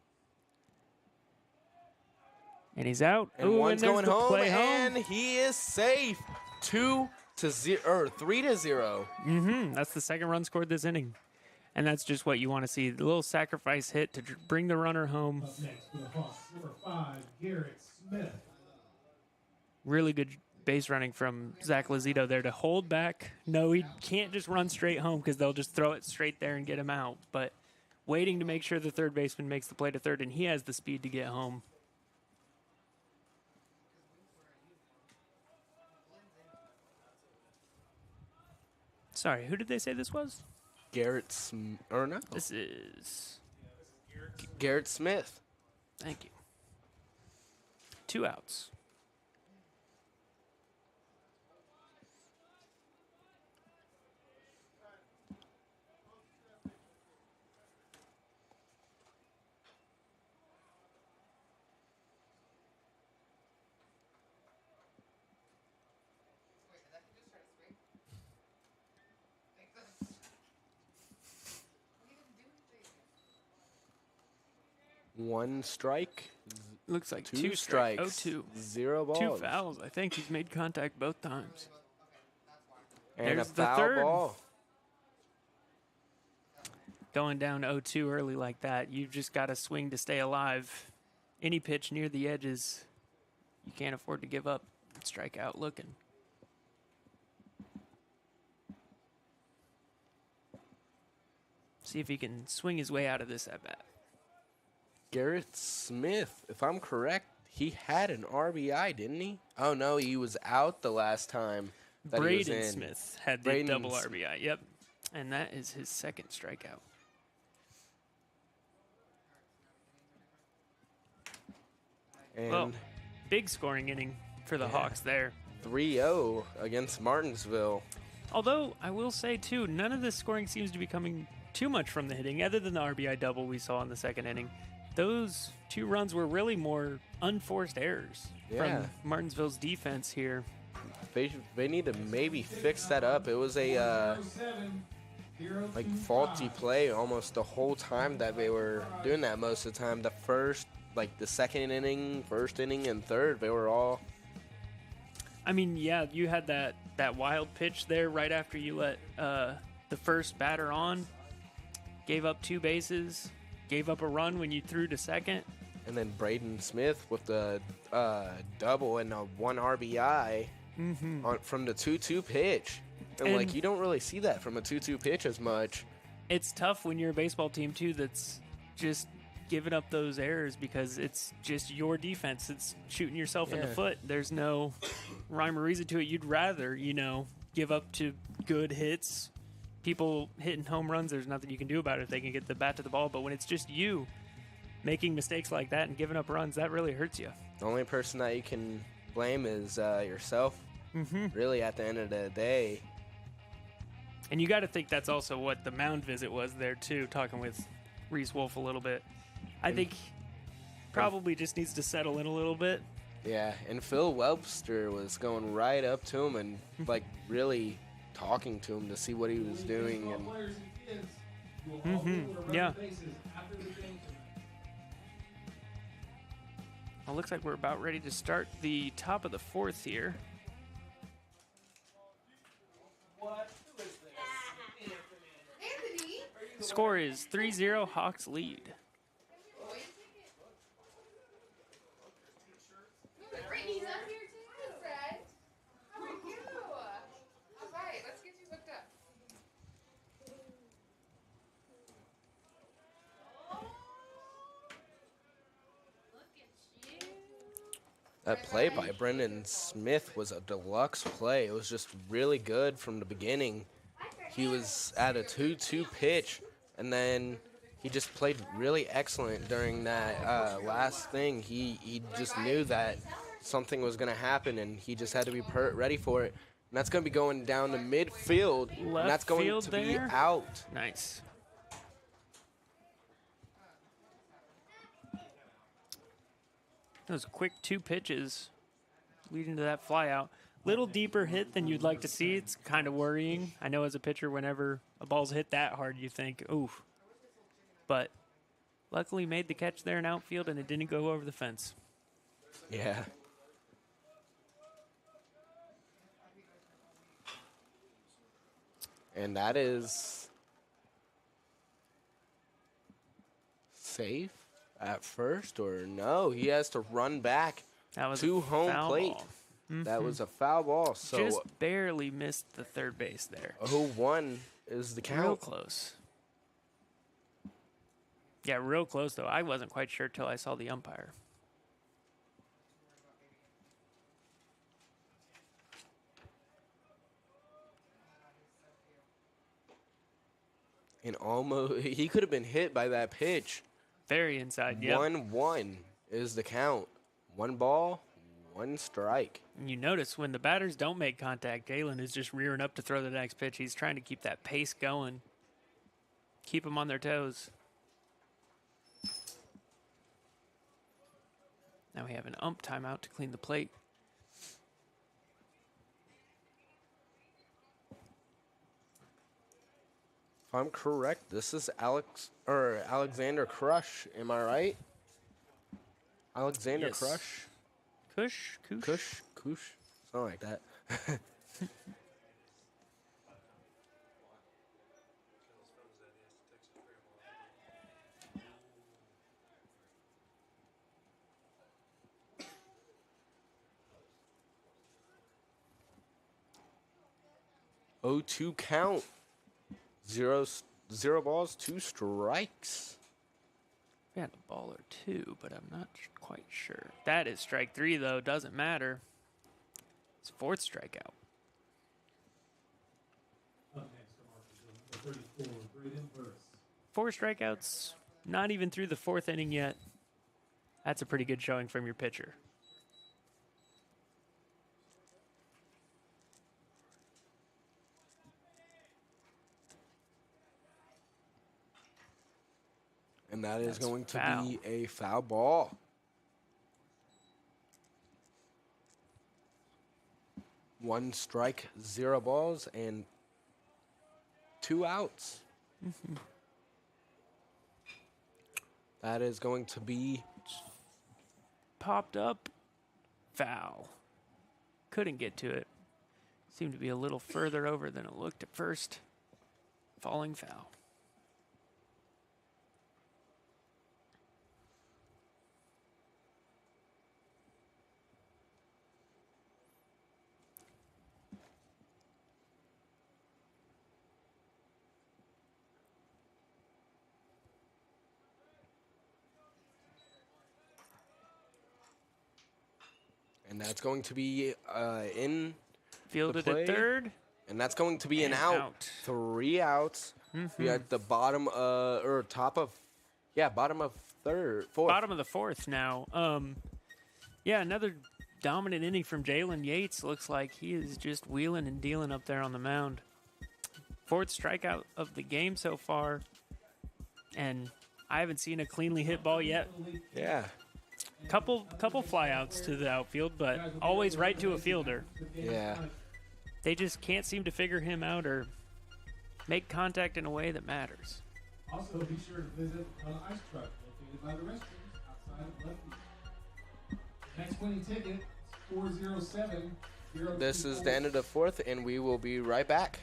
And he's out. And Ooh, one's there's going the home, play and he is safe. 2-0 or 3-0. That's the second run scored this inning. And that's just what you want to see. The little sacrifice hit to bring the runner home. Up next for the Hawks, number 5, Garrett Smith. Really good base running from Zach Lazito there to hold back. No, he can't just run straight home because they'll just throw it straight there and get him out. But waiting to make sure the third baseman makes the play to third, and he has the speed to get home. Sorry, who did they say this was? Garrett Smith. Or no. This is... Garrett Smith. Thank you. 2 outs. Wait, did that kid just start a streak? Makes sense. He didn't do anything. One strike. Looks like 2 strikes. strikes. 0-2. 0 balls. 2 fouls. I think he's made contact both times. And There's a the foul third. ball. Going down 0-2 early like that, you've just got to swing to stay alive. Any pitch near the edges, you can't afford to give up. Strike out looking. See if he can swing his way out of this at bat. Garrett Smith, if I'm correct, he had an RBI, didn't he? Oh, no, he was out the last time that he was Braden in. Smith had the Braden double Smith. RBI. Yep. And that is his second strikeout. And Well, big scoring inning for the Hawks there. 3-0 against Martinsville. Although, I will say, too, none of this scoring seems to be coming too much from the hitting, other than the RBI double we saw in the second inning. Those 2 runs were really more unforced errors Yeah. from Martinsville's defense here. They need to maybe fix that up. It was a 07, like faulty play almost the whole time that they were doing that most of the time. The first, like the second inning, first inning, and third, they were all. I mean, yeah, you had that wild pitch there right after you let the first batter on. Gave up 2 bases. Gave up a run when you threw to second. And then Braden Smith with the double and a 1 RBI from the 2-2 pitch. And, like, And- you don't really see that from a 2-2 pitch as much. It's tough when you're a baseball team, too, that's just giving up those errors because it's just your defense. It's shooting yourself in the Yeah. foot. There's no rhyme or reason to it. You'd rather, give up to good hits. People hitting home runs, there's nothing you can do about it if they can get the bat to the ball. But when it's just you making mistakes like that and giving up runs, that really hurts you. The only person that you can blame is yourself. Really, at the end of the day. And you got to think that's also what the mound visit was there, too, talking with Reese Wolf a little bit. I think probably just needs to settle in a little bit. Yeah, and Phil Webster was going right up to him and, like, really talking to him to see what he was doing. And Players and kids will all be able to run yeah. the bases after the game tonight. Well, looks like we're about ready to start the top of the fourth here. Anthony. Score is 3-0, Hawks lead. Brittany's up here too, Fred. How are you? All right, let's get you hooked up. that play by Brendan Smith was a deluxe play. It was just really good from the beginning. He was at a 2-2 pitch, and then he just played really excellent during that last thing. He just knew that something was going to happen, and he just had to be ready for it. And that's going to be going down to midfield, and Left that's going field to be there. out. Nice. Those quick 2 pitches leading to that fly out. Little deeper hit than you'd like to see. It's kind of worrying. I know as a pitcher, whenever a ball's hit that hard, you think, oof. But luckily made the catch there in outfield, and it didn't go over the fence. Yeah. And that is safe at first, or no? He has to run back That was to a home foul plate. ball. That was a foul ball. So Just barely missed the third base there. 0-1 is the Real count. close. Yeah, real close, though. I wasn't quite sure till I saw the umpire. And almost he could have been hit by that pitch. Very inside, yeah. 1-1 is the count. 1 ball, 1 strike. And you notice when the batters don't make contact, Galen is just rearing up to throw the next pitch. He's trying to keep that pace going. Keep them on their toes. Now we have an ump timeout to clean the plate. If I'm correct, this is Alexander Crush. Am I right? Alexander Yes. Crush? Kush? Kush? Something like that. 0-2 count. Zero balls, 2 strikes. We had a ball or 2, but I'm not quite sure. That is strike 3, though. Doesn't matter. It's 4th strikeout. Up next for Martinsville, number 34, Braden Burris. 4 strikeouts. Not even through the 4th inning yet. That's a pretty good showing from your pitcher. And that is That's going to foul. be a foul ball. One strike, 0 balls, and 2 outs. That is going to be Popped up. Foul. Couldn't get to it. Seemed to be a little further over than it looked at first. Falling foul. and that's going to be in Fielded play. at third. and that's going to be an And out. out. 3 outs. We at the bottom or top of bottom of fourth. Bottom of the 4th now. Yeah, another dominant inning from Jalen Yates. Looks like he is just wheeling and dealing up there on the mound. 4th strikeout of the game so far, and I haven't seen a cleanly hit ball yet. Yeah. Couple flyouts to the outfield, but always right to a fielder. Yeah. They just can't seem to figure him out or make contact in a way that matters. Also, be sure to visit an ice truck located by the restrooms outside of left field. Next winning ticket is 407. This is the end of the 4th, and we will be right back.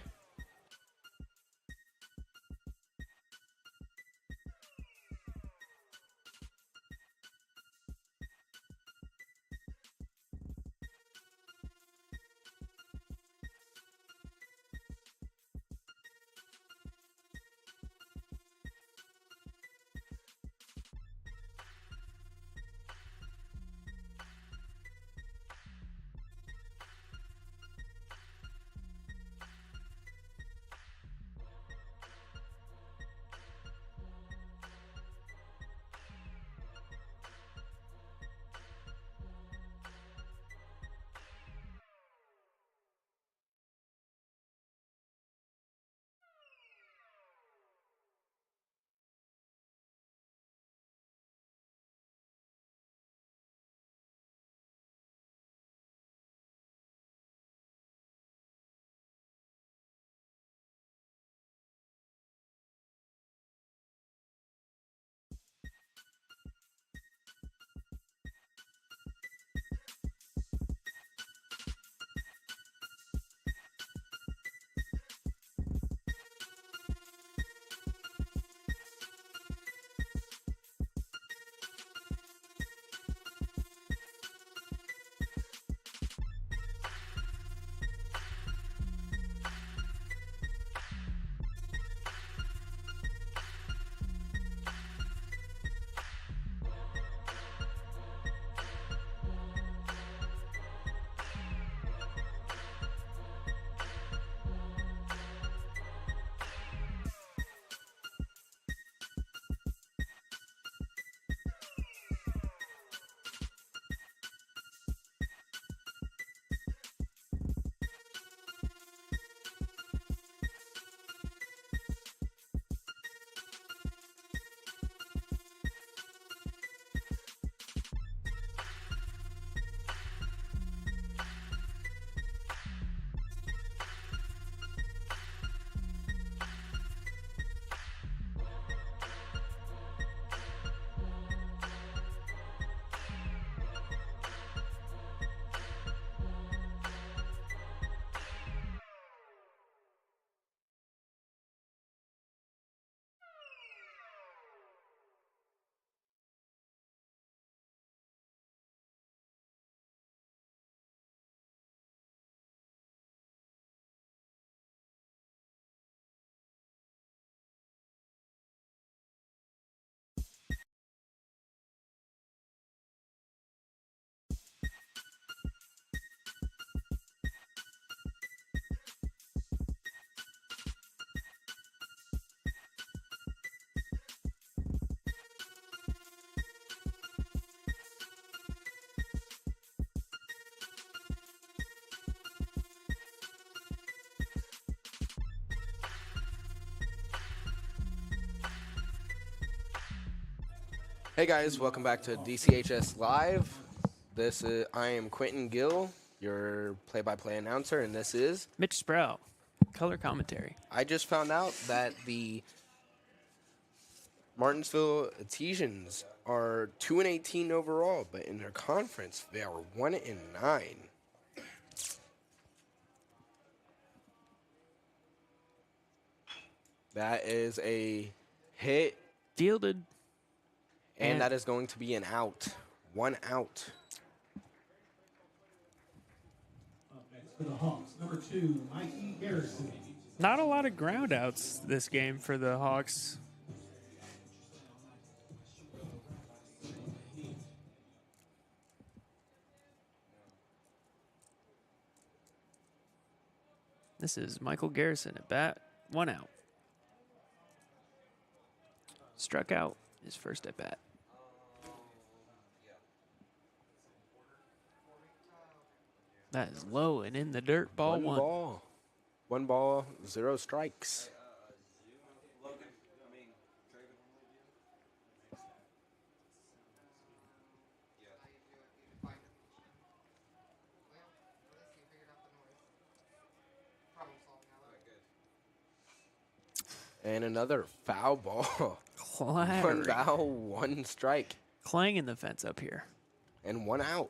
Hey guys, welcome back to DCHS Live. I am Quentin Gill, your play-by-play announcer, and this is... Mitch Sproul, color commentary. I just found out that the Martinsville Artesians are 2-18 overall, but in their conference they are 1-9. That is a hit, Fielded. and that is going to be an out. 1 out. Up next for the Hawks, number 2, Mikey Garrison. Not a lot of ground outs this game for the Hawks. This is Michael Garrison at bat, 1 out. Struck out his first at bat. That is low and in the dirt. Ball one. ball. 1 ball, 0 strikes. And another foul ball. 1 Clattering. foul, 1 strike, Clanging the fence up here. and 1 out.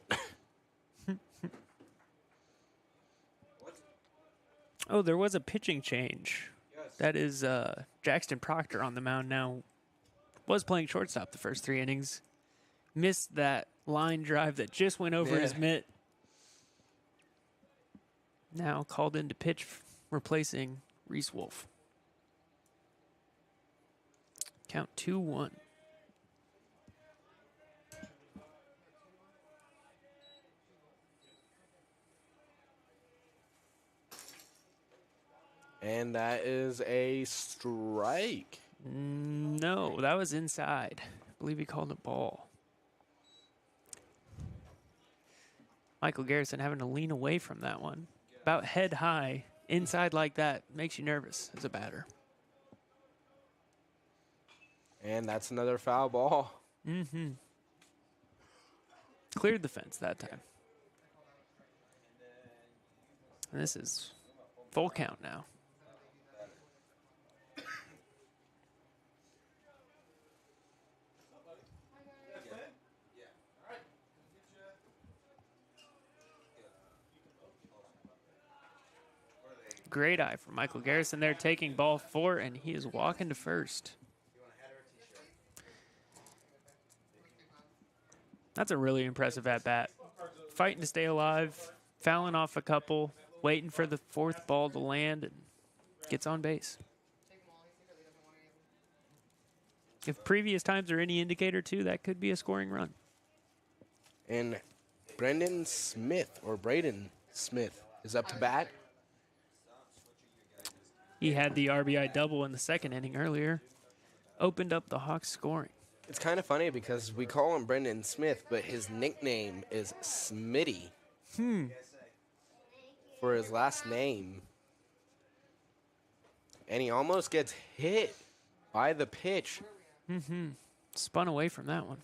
Oh, there was a pitching change. That is Jackson Proctor on the mound now. Was playing shortstop the first 3 innings. Missed that line drive that just went over his Yeah. mitt. Now called in to pitch, replacing Reese Wolf. Count 2-1. And that is a strike. No, that was inside. I believe he called it ball. Michael Garrison having to lean away from that one. About head high, inside like that, makes you nervous as a batter. And that's another foul ball. Cleared the fence that time. And this is full count now. Great eye from Michael Garrison there, taking ball 4, and he is walking to first. That's a really impressive at-bat. Fighting to stay alive, fouling off a couple, waiting for the 4th ball to land, and gets on base. If previous times are any indicator, too, that could be a scoring run. And Braden Smith is up to bat. He had the RBI double in the 2nd inning earlier. Opened up the Hawks scoring. It's kind of funny because we call him Brendan Smith, but his nickname is Smitty. For his last name. And he almost gets hit by the pitch. Spun away from that one.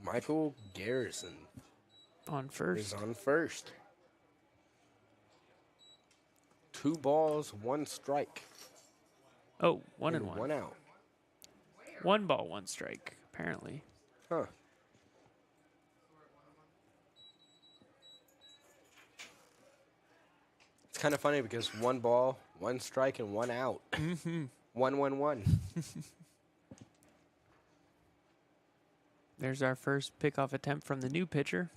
Michael Garrison On is first. on first. 2 balls, 1 strike. Oh, 1 and 1. 1 out. 1 ball, 1 strike, apparently. Huh. It's kind of funny because 1 ball, 1 strike, and 1 out. 1-1-1. There's our first pickoff attempt from the new pitcher.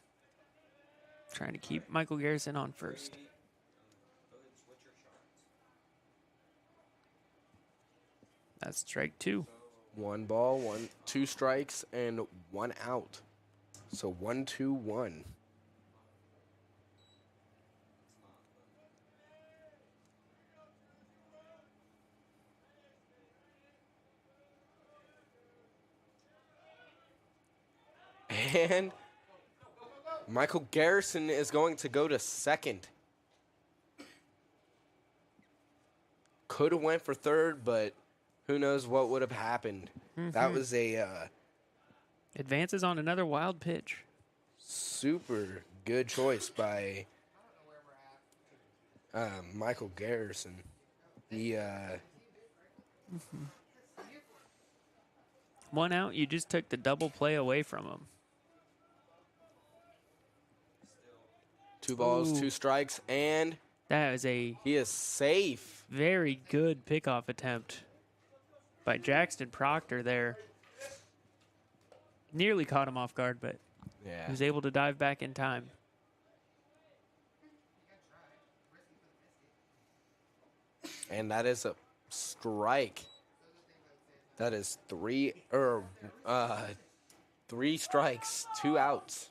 Trying to keep Michael Garrison on first. That's strike 2. 1 ball, 2 strikes, and 1 out. So 1-2-1. And Michael Garrison is going to go to second. Could have went for third, but who knows what would have happened. That was a Advances on another wild pitch. super good choice by Michael Garrison. He 1 out, you just took the double play away from him. 2 balls, Ooh. 2 strikes, and That is a he is safe. very good pickoff attempt by Jackson Proctor there. Nearly caught him off guard, but Yeah. he was able to dive back in time. And that is a strike. That is 3 strikes, 2 outs.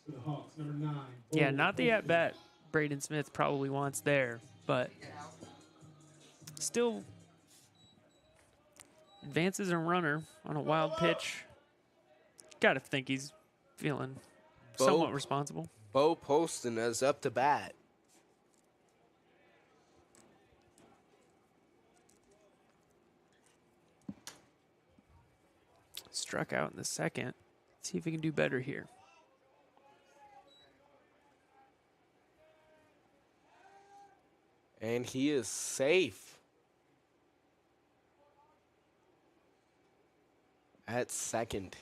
for the Hawks, number 9. Yeah, Bo not the Poston. at-bat Braden Smith probably wants there, but still advances a runner on a wild pitch. Got to think he's feeling somewhat responsible. Bo Poston is up to bat. Struck out in the second. See if he can do better here. And he is safe at second.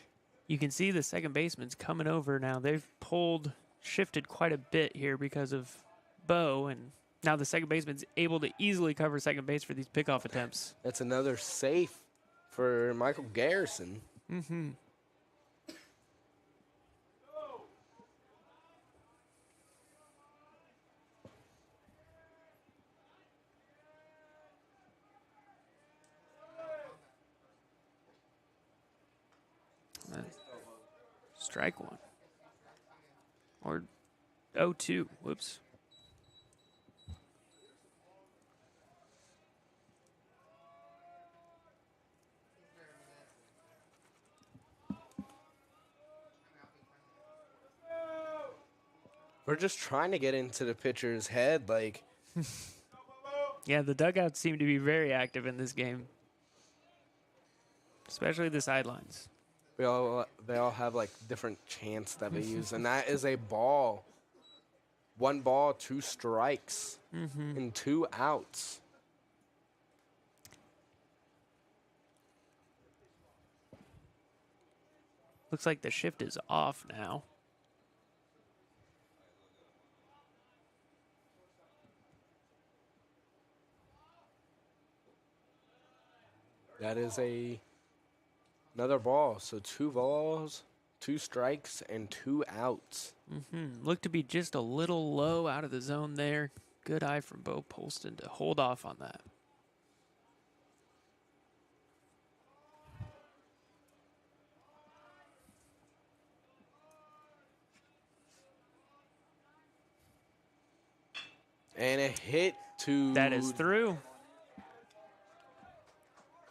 You can see the second baseman's coming over now. They've shifted quite a bit here because of Bo, and now the second baseman's able to easily cover second base for these pickoff attempts. That's another safe for Michael Garrison. Mm-hmm. Strike one. Or 0-2. Whoops. We're just trying to get into the pitcher's head. Like, Yeah, the dugouts seem to be very active in this game, especially the sidelines. they all have like different chants that they use, and that is a ball. 1 ball, 2 strikes, and 2 outs. Looks like the shift is off now. That is another ball. So 2 balls, 2 strikes, and 2 outs. Looked to be just a little low out of the zone there. Good eye from Bo Poston to hold off on that. And a hit to... That is through.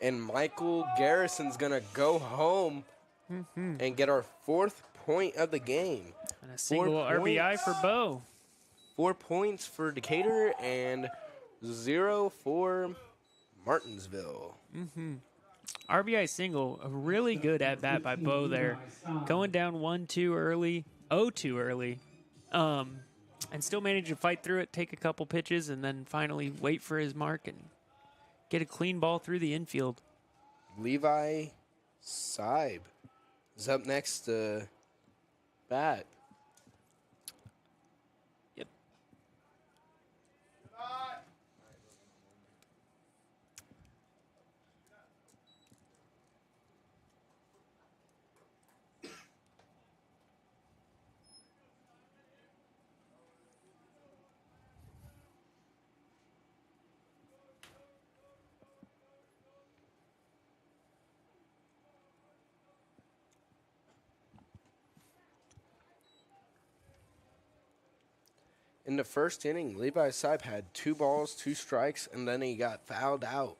And Michael Garrison's going to go home and get our 4th point of the game. And a single RBI for Bo. 4 points for Decatur and 0 for Martinsville. RBI single, a really good at-bat by Bo there. Going down 1-2 early, 0-2 early, and still managed to fight through it, take a couple pitches, and then finally wait for his mark and get a clean ball through the infield. Levi Seib is up next to bat. Yep. In the first inning, Levi Seib had 2 balls, 2 strikes, and then he got fouled out.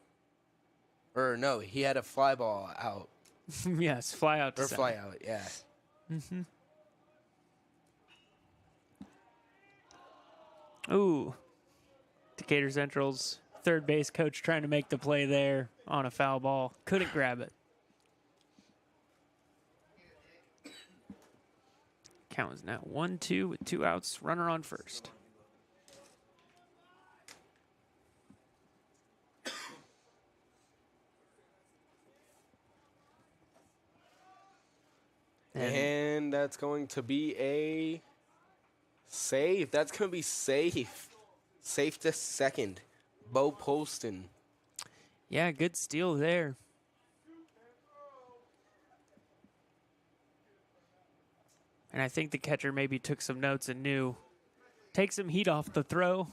Or no, he had a fly ball out. Yes, fly out to Or center. fly out, yeah. Ooh. Decatur Central's third base coach trying to make the play there on a foul ball. Couldn't grab it. Count is now 1-2 with 2 outs. Runner on first. And that's going to be a save. That's going to be safe. Safe to second. Bo Poston. Yeah, good steal there. And I think the catcher maybe took some notes and knew. Take some heat off the throw.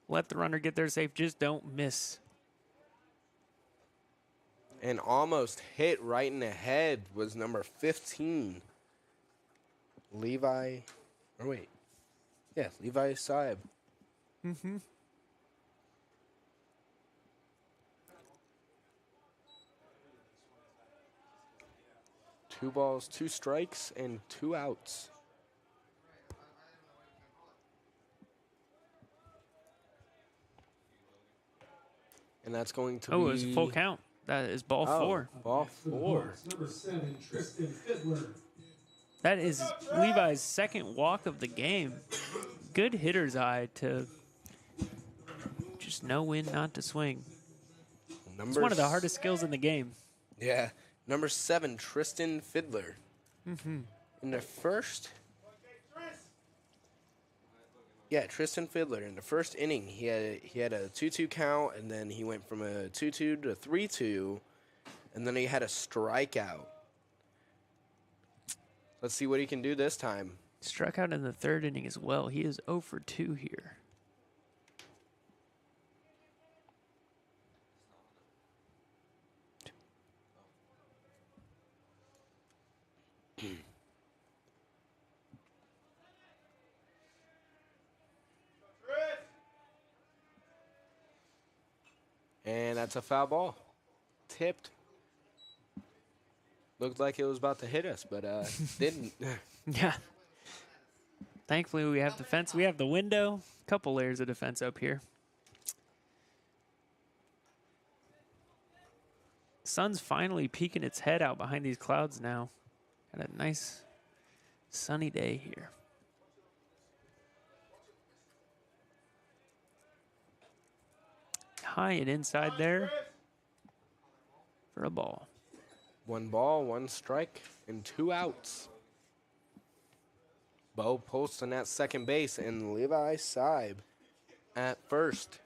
Let the runner get there safe. Just don't miss. And almost hit right in the head was number 15. Levi. Or wait. Yeah, Levi Saib. Mm-hmm. 2 balls, 2 strikes, and 2 outs. And that's going to be... Oh, it was a full count. That is ball 4. Ball 4. Number 7, Tristan Fiddler. That is Levi's second walk of the game. Good hitter's eye to just know when not to swing. It's one of the hardest skills in the game. Yeah. Number 7, Tristan Fiddler. Mm-hmm. In the first... Yeah, Tristan Fiddler. In the first inning, he had a 2-2 count, and then he went from a 2-2 to 3-2, and then he had a strikeout. Let's see what he can do this time. Struck out in the 3rd inning as well. He is 0 for 2 here. And that's a foul ball. Tipped. Looked like it was about to hit us, but didn't. Yeah. Thankfully, we have the fence. We have the window. A couple layers of defense up here. Sun's finally peeking its head out behind these clouds now. Got a nice sunny day here. High and inside there for a ball. 1 ball, 1 strike, and 2 outs. Bo Poston at second base and Levi Saib at first.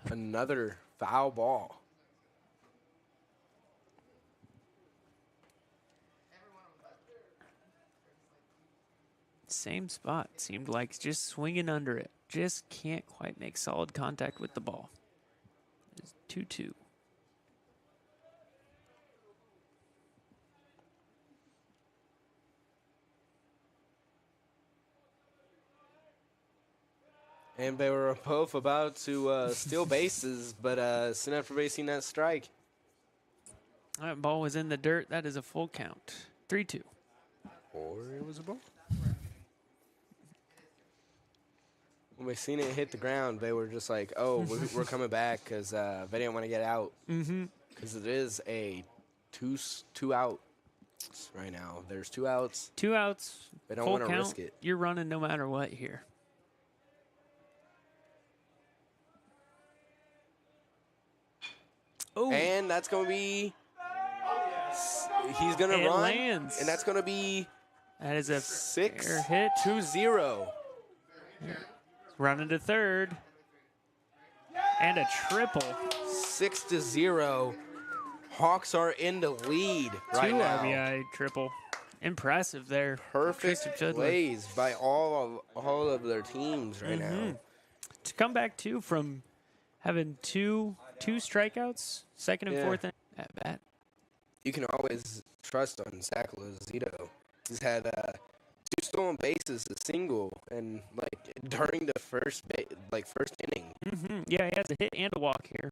Another foul ball. Same spot. Seemed like just swinging under it. Just can't quite make solid contact with the ball. It's 2-2. And they were both about to steal bases, but soon after basing that strike. That ball was in the dirt. That is a full count. 3-2. Or it was a ball. When we seen it hit the ground, they were just like, oh, we're coming back because they didn't want to get out. Mm-hmm. Because it is a two out right now. There's 2 outs. 2 outs. They don't full want to count. risk it. You're running no matter what here. Oh, And that's going to be... He's going to it run. lands. And that's going to be That is a 6 fair hit. 2-0. Running to third. And a triple. 6-0. Hawks are in the lead right 2 now. RBI triple. Impressive there. Perfect Tristan Fiddler. plays by all of their teams right now. To come back too from having two strikeouts, second and Yeah. fourth at bat. You can always trust on Zach Lozito. He's had 2 stolen bases, a single, and during the first inning. Yeah, he has a hit and a walk here.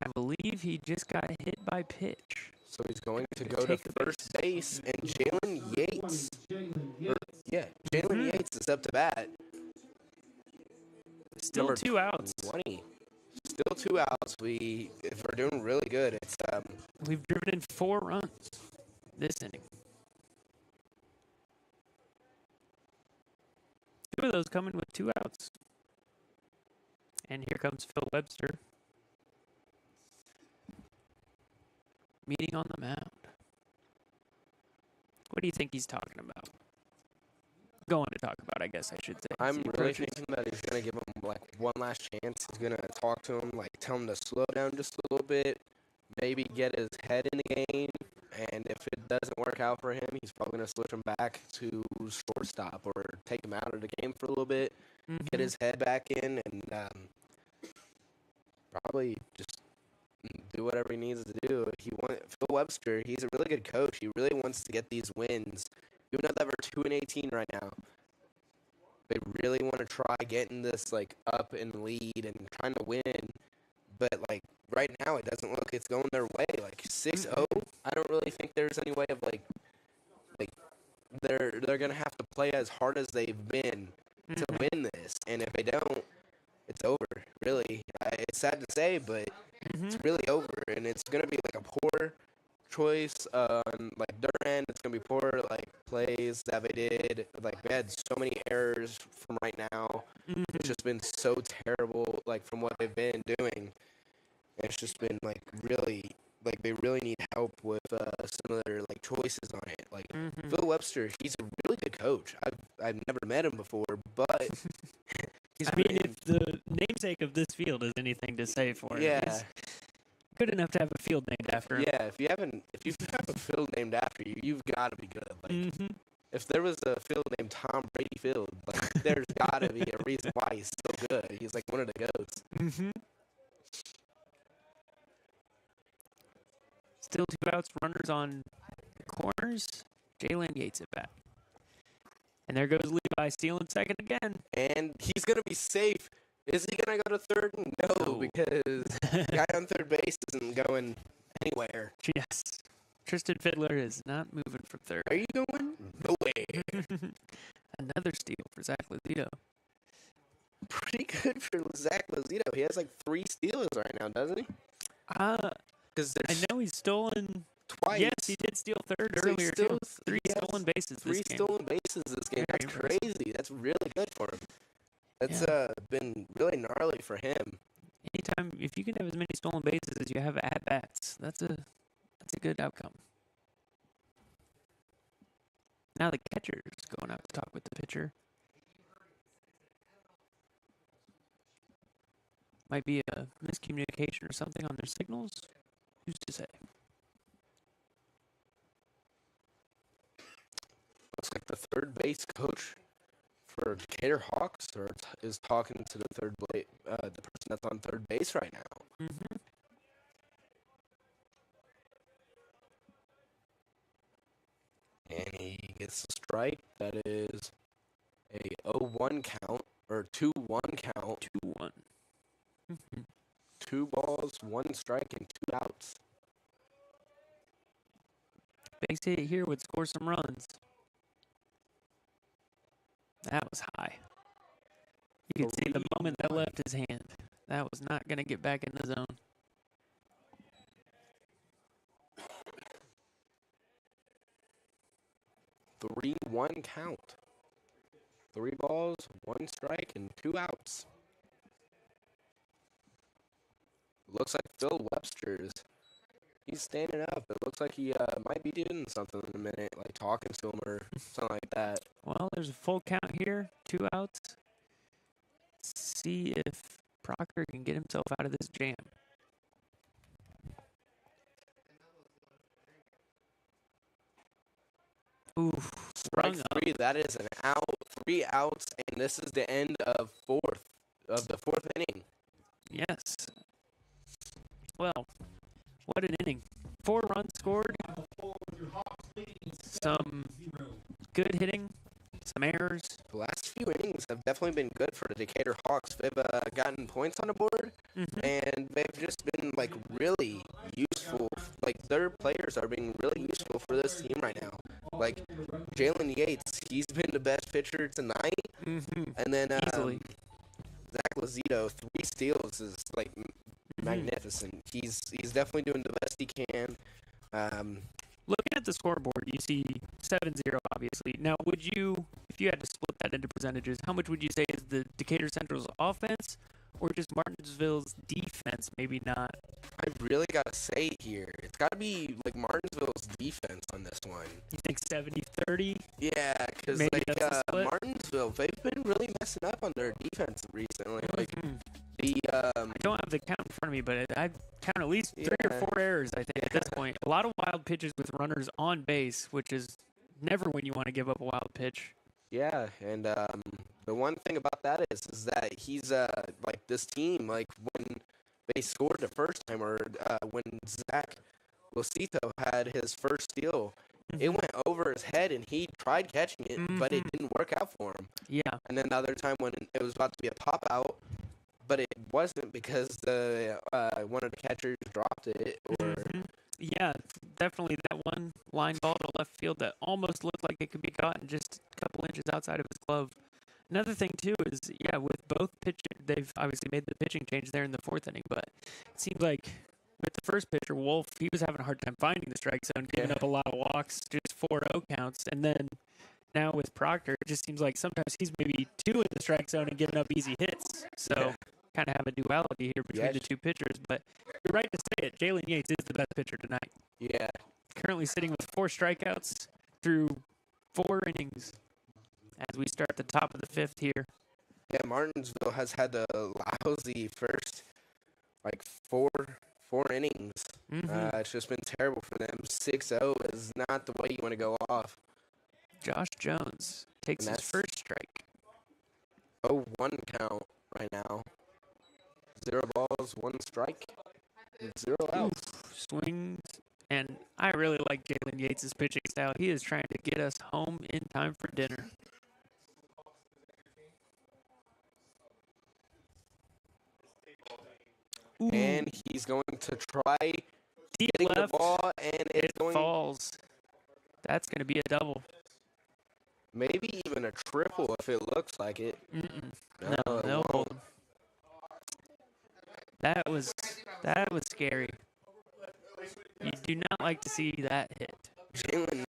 I believe he just got hit by pitch. So he's going to go to Take the first base, and Jalen Yates. Jalen Yates. Jalen Yates is up to bat. Still Number 2 outs. 20. Still 2 outs. If we're doing really good, it's We've driven in 4 runs this inning. 2 of those coming with 2 outs. And here comes Phil Webster. Meeting on the mound. What do you think he's talking about? Going to talk about, I guess I should say. I'm He really approaches. thinking that he's gonna give him one last chance. He's gonna talk to him, tell him to slow down just a little bit, maybe get his head in the game, And if it doesn't work out for him, he's probably going to switch him back to shortstop or take him out of the game for a little bit, get his head back in, and probably just do whatever he needs to do. Phil Webster, he's a really good coach. He really wants to get these wins. Even though that we're 2-18 right now, they really want to try getting this up and lead and trying to win. But right now, it doesn't look it's going their way. 6-0, I don't really think there's any way of they're gonna have to play as hard as they've been to win this. And if they don't, it's over. Really, it's sad to say, but it's really over. And it's gonna be a poor choice on their end. It's gonna be poor plays that they did. They had so many errors from right now. It's just been so terrible from what they've been doing. It's just been really they really need help with some of their choices on it. Phil Webster, he's a really good coach. I've never met him before, but he's if the namesake of this field is anything to say for him, he's good enough to have a field named after him. Yeah, if you have a field named after you, you've got to be good. If there was a field named Tom Brady Field, there's got to be a reason why he's so good. He's one of the goats. Still 2 outs, runners on the corners. Jalen Yates at bat. And there goes Levi stealing second again. And he's going to be safe. Is he going to go to third? No, because the guy on third base isn't going anywhere. Yes. Tristan Fiddler is not moving from third. Are you going? Nowhere. Another steal for Zach Lozito. Pretty good for Zach Lozito. He has 3 steals right now, doesn't he? I know he's stolen twice. Yes, he did steal third earlier. Three stolen bases this game. 3 stolen bases this game. Very That's impressive. crazy. That's really good for him. That's been really gnarly for him. Anytime, if you can have as many stolen bases as you have at bats, that's a good outcome. Now the catcher's going out to talk with the pitcher. Might be a miscommunication or something on their signals. Who's to say? Looks like the third base coach for Decatur Hawks is talking to the person that's on third base right now. And he gets a strike. That is a 0-1 count, or 2-1 count. 2-1. 2 balls, 1 strike, and 2 outs. Base hit here would score some runs. That was high. You could see the moment that left his hand. That was not going to get back in the zone. Three 1 count. 3 balls, 1 strike, and 2 outs. Looks like Phil Webster's. He's standing up. It looks like he might be doing something in a minute, talking to him or something like that. Well, there's a full count here. 2 outs. See if Proctor can get himself out of this jam. Oof. Strike 3. That is an out. 3 outs, and this is the end of the fourth inning. Yes. Well, what an inning. 4 runs scored. Some good hitting. Some errors. The last few innings have definitely been good for the Decatur Hawks. They've gotten points on the board, and they've just been really useful. Their players are being really useful for this team right now. Jalen Yates, he's been the best pitcher tonight, and then Easily. Zach Lozito, 3 steals is magnificent. He's definitely doing the best he can. Looking at the scoreboard, you see 7-0, obviously. Now, if you had to split that into percentages, how much would you say is the Decatur Central's offense or just Martinsville's defense? Maybe not. I really got to say here, it's got to be Martinsville's defense on this one. You think 70-30? Yeah, because Martinsville, they've been really messing up on their defense recently. I don't have the count in front of me, but I count at least 3 or 4 errors, I think, at this point. A lot of wild pitches with runners on base, which is never when you want to give up a wild pitch. Yeah, and the one thing about that is that he's like this team, like when they scored the first time, or when Zach Losito had his first steal, it went over his head and he tried catching it, but it didn't work out for him. Yeah. And then the other time when it was about to be a pop out, but it wasn't because the one of the catchers dropped it. Or Yeah, definitely that one line ball to left field that almost looked like it could be caught just a couple inches outside of his glove. Another thing, too, is, with both pitching, they've obviously made the pitching change there in the 4th inning, but it seems like with the first pitcher, Wolf, he was having a hard time finding the strike zone, giving up a lot of walks, just 4-0 counts, and then now with Proctor, it just seems like sometimes he's maybe 2 in the strike zone and giving up easy hits. So kind of have a duality here between the two pitchers. But you're right to say it. Jalen Yates is the best pitcher tonight. Yeah. Currently sitting with 4 strikeouts through 4 innings as we start the top of the 5th here. Yeah, Martinsville has had a lousy first, like, four innings. It's just been terrible for them. 6-0 is not the way you want to go off. Josh Jones takes his first strike. 0-1 count right now. 0 balls, 1 strike, 0 outs. Swings. And I really like Jalen Yates' pitching style. He is trying to get us home in time for dinner. And he's going to try deep getting left. the ball, and It falls. That's going to be a double. Maybe even a triple if it looks like it. No, they'll hold him. That was scary. You do not like to see that hit. Jalen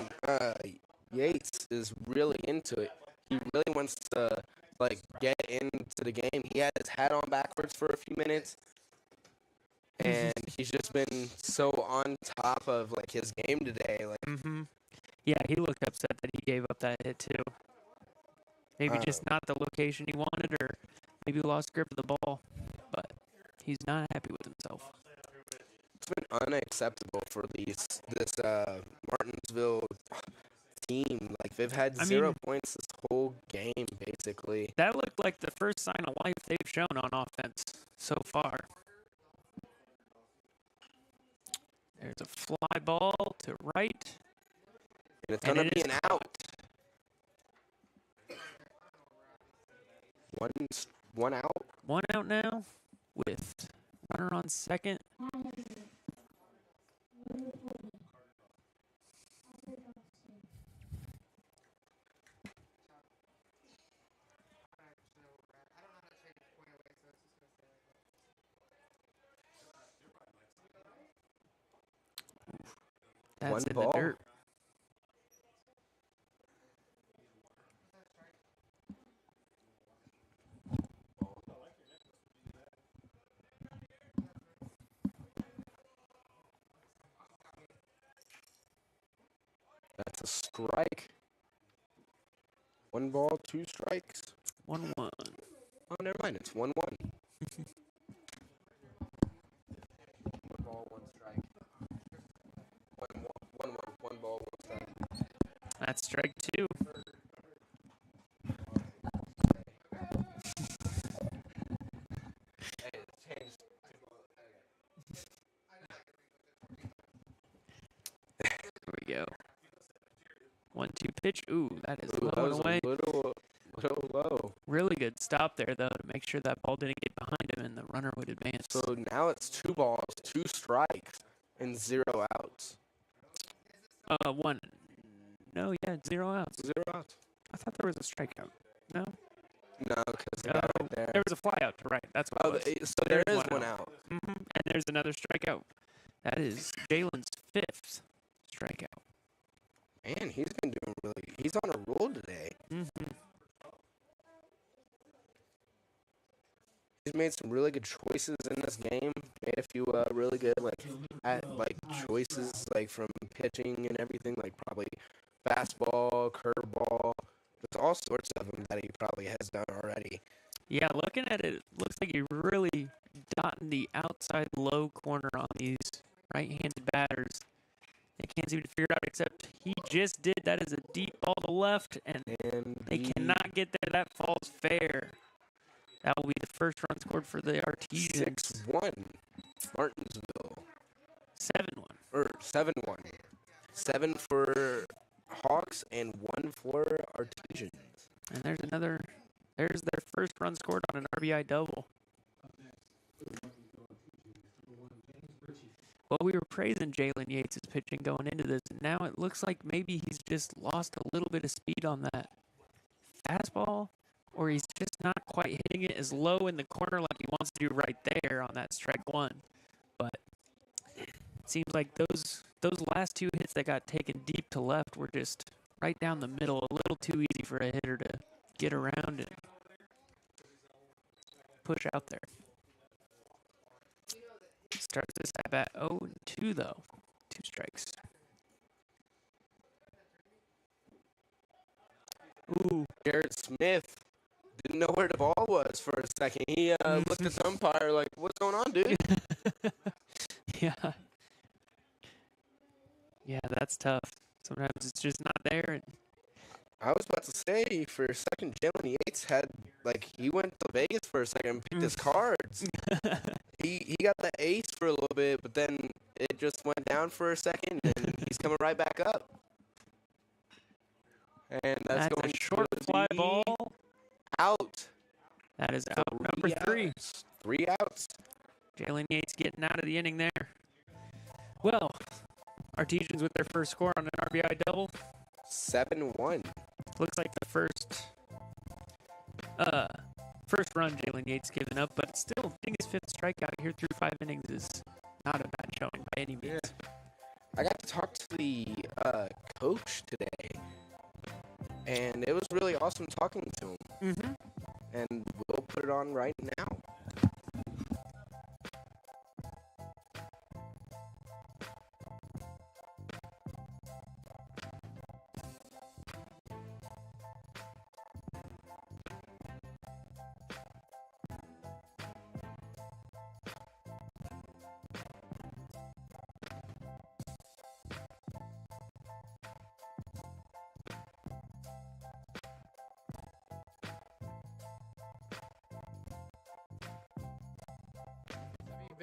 Yates is really into it. He really wants to get into the game. He had his hat on backwards for a few minutes, and he's just been so on top of his game today. Yeah, he looked upset that he gave up that hit too. Maybe just not the location he wanted, or maybe lost grip of the ball. But he's not happy with himself. It's been unacceptable for this Martinsville team. They've had 0 points this whole game, basically. That looked like the first sign of life they've shown on offense so far. There's a fly ball to right. And it's going to be an out. One out. 1 out now with runner on second. That's One in ball. the dirt. That's a strike. 1 ball, 2 strikes. 1-1. Oh, never mind. It's 1-1. 1 ball, 1 strike. 1 ball, 1 strike. That's strike 2. Here we go. 1-2 pitch. Ooh, that is low and away. A little low. Really good stop there, though, to make sure that ball didn't get behind him and the runner would advance. So now it's 2 balls, 2 strikes, and 0 outs. 1. No, 0 outs. 0 outs. I thought there was a strikeout. No? No, because right there. There was a fly out to right. That's what it was. So there is 1 out. And there's another strikeout. That is Jalen's 5th strikeout. Man, he's been doing he's on a roll today. He's made some really good choices in this game. Made a few really good choices from pitching and everything, probably fastball, curveball. There's all sorts of them that he probably has done already. Yeah, looking at it, it looks like he really the outside low corner on these right-handed batters. They can't seem to figure it out, except he just did. That is a deep ball to left, and they cannot get there. That falls fair. That will be the first run scored for the Artesians. 6-1, Martinsville. 7-1. Or 7-1. 7 for Hawks and 1 for Artesians. And there's their first run scored on an RBI double. Well, we were praising Jalen Yates' pitching going into this, and now it looks like maybe he's just lost a little bit of speed on that fastball, or he's just not quite hitting it as low in the corner like he wants to do right there on that strike one. But it seems like those last 2 hits that got taken deep to left were just right down the middle, a little too easy for a hitter to get around and push out there. Starts this at bat 0-2 though. 2 strikes. Ooh. Garrett Smith didn't know where the ball was for a second. He looked at the umpire like, what's going on, dude? Yeah. Yeah, that's tough. Sometimes it's just not there. And I was about to say, for a second, Jalen Yates he went to Vegas for a second and picked his cards. He got the ace for a little bit, but then it just went down for a second, and he's coming right back up. And that's going a short fly ball. Out. That is out number 3. 3 outs. Jalen Yates getting out of the inning there. Well, Artesians with their first score on an RBI double. 7-1. Looks like the first run Jalen Yates given up, but still, I think his 5th strikeout here through 5 innings is not a bad showing by any means. Yeah. I got to talk to the coach today, and it was really awesome talking to him. Mm-hmm. And we'll put it on right now.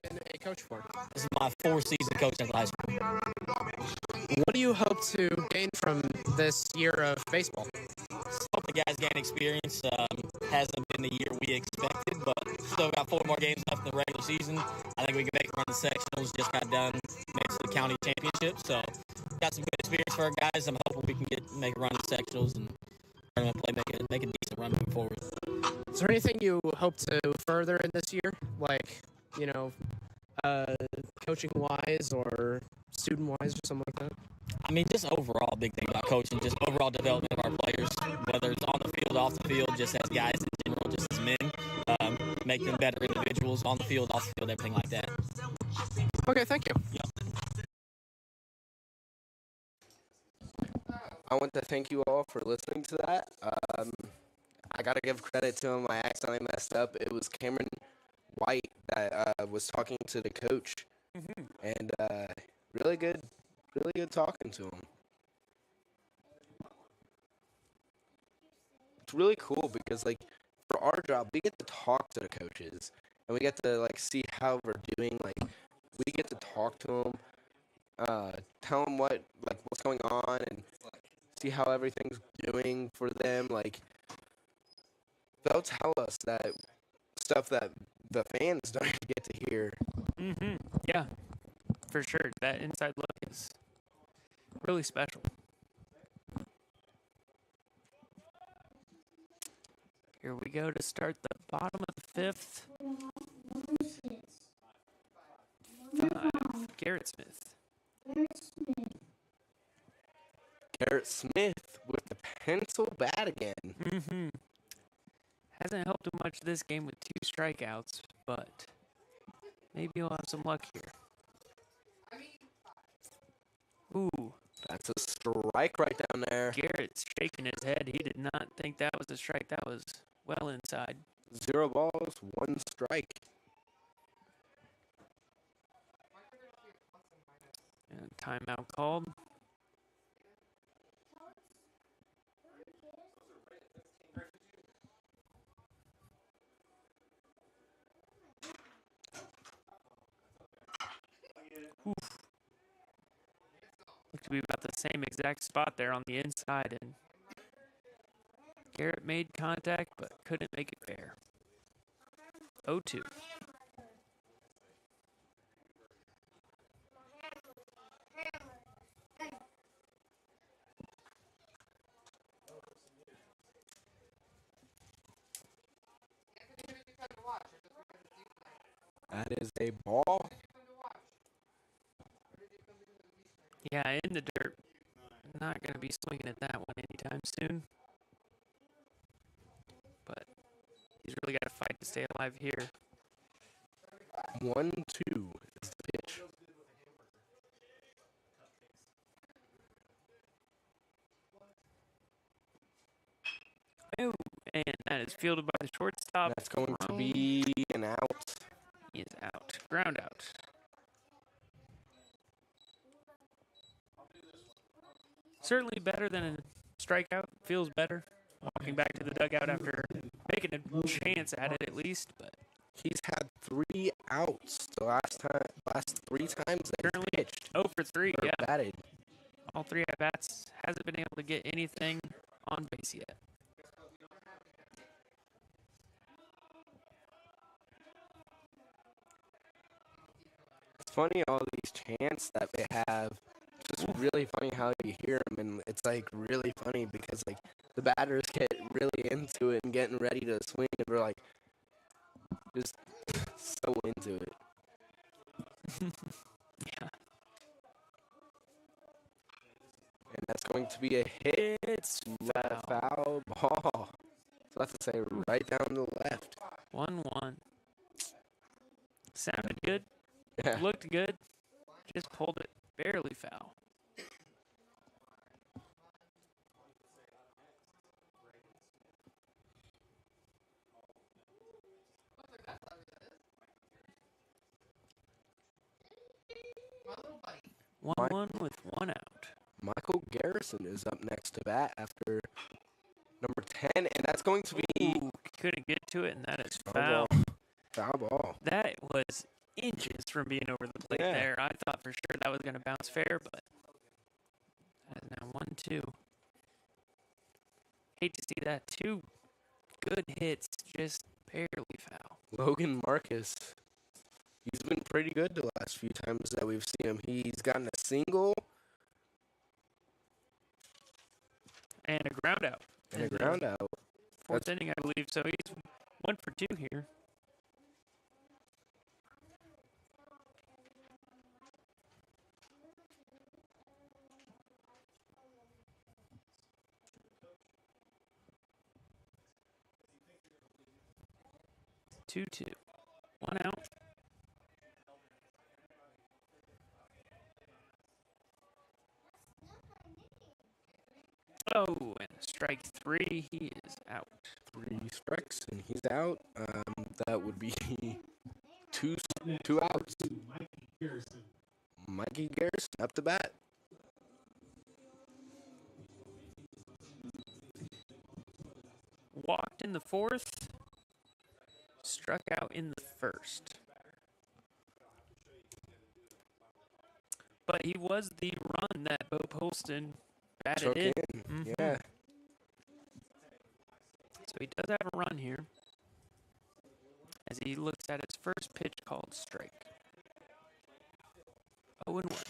Been a coach for? This is my 4th season coaching high school. What do you hope to gain from this year of baseball? Hope the guys gain experience. Hasn't been the year we expected, but still got 4 more games left in the regular season. I think we can make a run to sectionals. Just got done, made it to the county championship, so got some good experience for our guys. I'm hoping we can make a run to sectionals and tournament play, make a decent run moving forward. Is there anything you hope to further in this year, like coaching-wise or student-wise or something like that? I mean, just overall, big thing about coaching, just overall development of our players, whether it's on the field, off the field, just as guys in general, just as men, make them better individuals on the field, off the field, everything like that. Okay, thank you. Yep. I want to thank you all for listening to that. I got to give credit to him. I accidentally messed up. It was Cameron White that was talking to the coach. Mm-hmm. And really good talking to him. It's really cool because, for our job, we get to talk to the coaches. And we get to, see how we're doing. We get to talk to them, tell them what's going on, and see how everything's doing for them. They'll tell us that stuff that the fans don't get to hear. Mm-hmm. Yeah, for sure. That inside look is really special. Here we go to start the bottom of the 5th. 5, Garrett Smith. Garrett Smith with the pencil bat again. Mm-hmm. Hasn't helped him much this game with 2 strikeouts, but maybe he'll have some luck here. Ooh. That's a strike right down there. Garrett's shaking his head. He did not think that was a strike. That was well inside. 0 balls, 1 strike. And timeout called. Oof. Looked to be about the same exact spot there on the inside, and Garrett made contact but couldn't make it fair. 0-2. That is a ball. Yeah, in the dirt. Not going to be swinging at that one anytime soon. But he's really got to fight to stay alive here. 1-2 is the pitch. Oh, and that is fielded by the shortstop. That's going to be an out. He is out. Ground out. Certainly better than a strikeout. Feels better. Walking back to the dugout after making a chance at it at least, but He's had 3 outs the last 3 times that he currently pitched 0 for 3. or Yeah, batted. all 3 at bats. Hasn't been able to get anything on base yet. It's funny all these chants that they have. It's just really funny how you hear them, and it's like really funny because like the batters get really into it and getting ready to swing, and we're like just so into it. Yeah. And that's going to be a hit. It's Left foul. foul ball. So I have to say right down the left. 1-1. Sounded good. Yeah. Looked good. Just pulled it barely foul. My little buddy. 1-1 with 1 out. Michael Garrison is up next to bat after number 10, and that's going to be Ooh, couldn't get to it, and that is foul foul. ball. Foul ball. That was inches from being over the plate Yeah. there. I thought for sure that was going to bounce fair, but that is now 1-2. Hate to see that. 2 good hits, just barely foul. Logan Marcus. He's been pretty good the last few times that we've seen him. He's gotten a single And a ground out. and a in the ground out. Fourth inning, I believe. So he's 1 for 2 here. Two, 1 out. Oh, and strike 3. He is out. 3 strikes and he's out. That would be two outs. Mikey Garrison. Mikey Garrison up to bat. Walked in the 4th. Struck out in the 1st. But he was the run that Bo Poston batted Took in. in. Mhm. Yeah. So he does have a run here as he looks at his first pitch called strike. 0-1.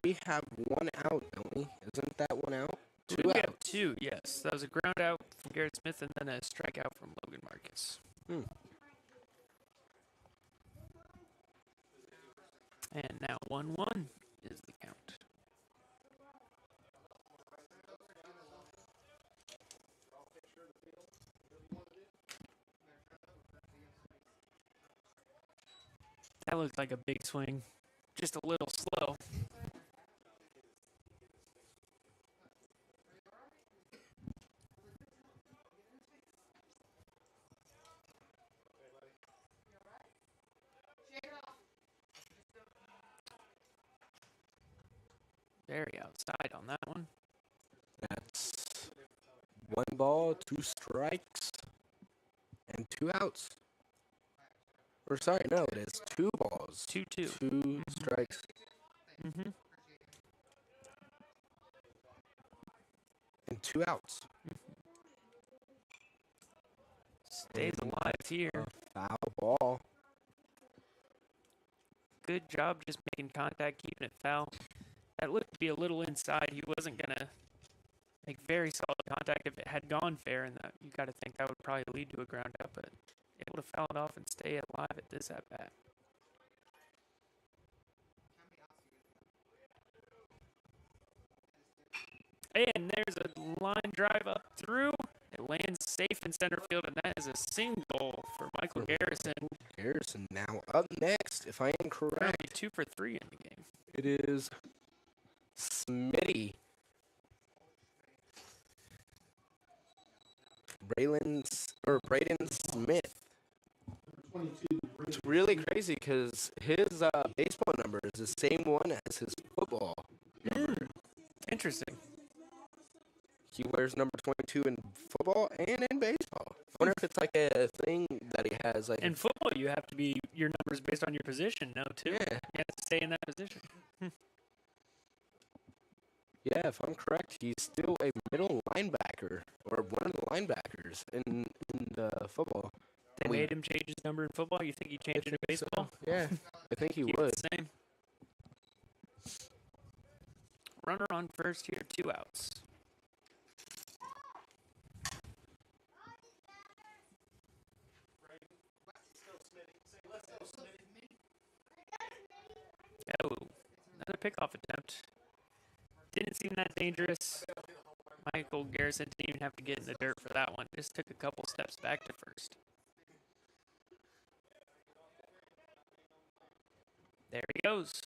We have 1 out, don't we? Isn't that 1 out? We 2 have outs. 2, yes. That was a ground out from Garrett Smith and then a strikeout from Logan Marcus. And now 1-1 is the count. That looks like a big swing. Just a little slow. Very outside on that one. That's 1 ball, 2 strikes, and 2 outs. Or sorry, no, it is 2 balls, 2-2. 2 strikes, Mm-hmm. and 2 outs. Stays alive here. Foul ball. Good job just making contact, keeping it foul. That looked to be a little inside. He wasn't going to make very solid contact if it had gone fair, and that you got to think that would probably lead to a ground out, but able to foul it off and stay alive at this at-bat. And there's a line drive up through. It lands safe in center field, and that is a single for Michael Garrison. Garrison now up next, if I am correct. Currently 2 for 3 in the game. It is Smitty. Braden Smith. It's really crazy because his baseball number is the same one as his football number. Interesting. He wears number 22 in football and in baseball. I wonder if it's like a thing that he has. Like In football, you have to be your numbers based on your position now, too. Yeah. You have to stay in that position. Yeah, if I'm correct, he's still a middle linebacker or one of the linebackers in football. They made him change his number in football. You think he changed it in baseball? Yeah, I think he Keep would. it the same. Runner on first here, 2 outs. Oh, another pickoff attempt. Didn't seem that dangerous. Michael Garrison didn't even have to get in the dirt for that one. Just took a couple steps back to first. There he goes.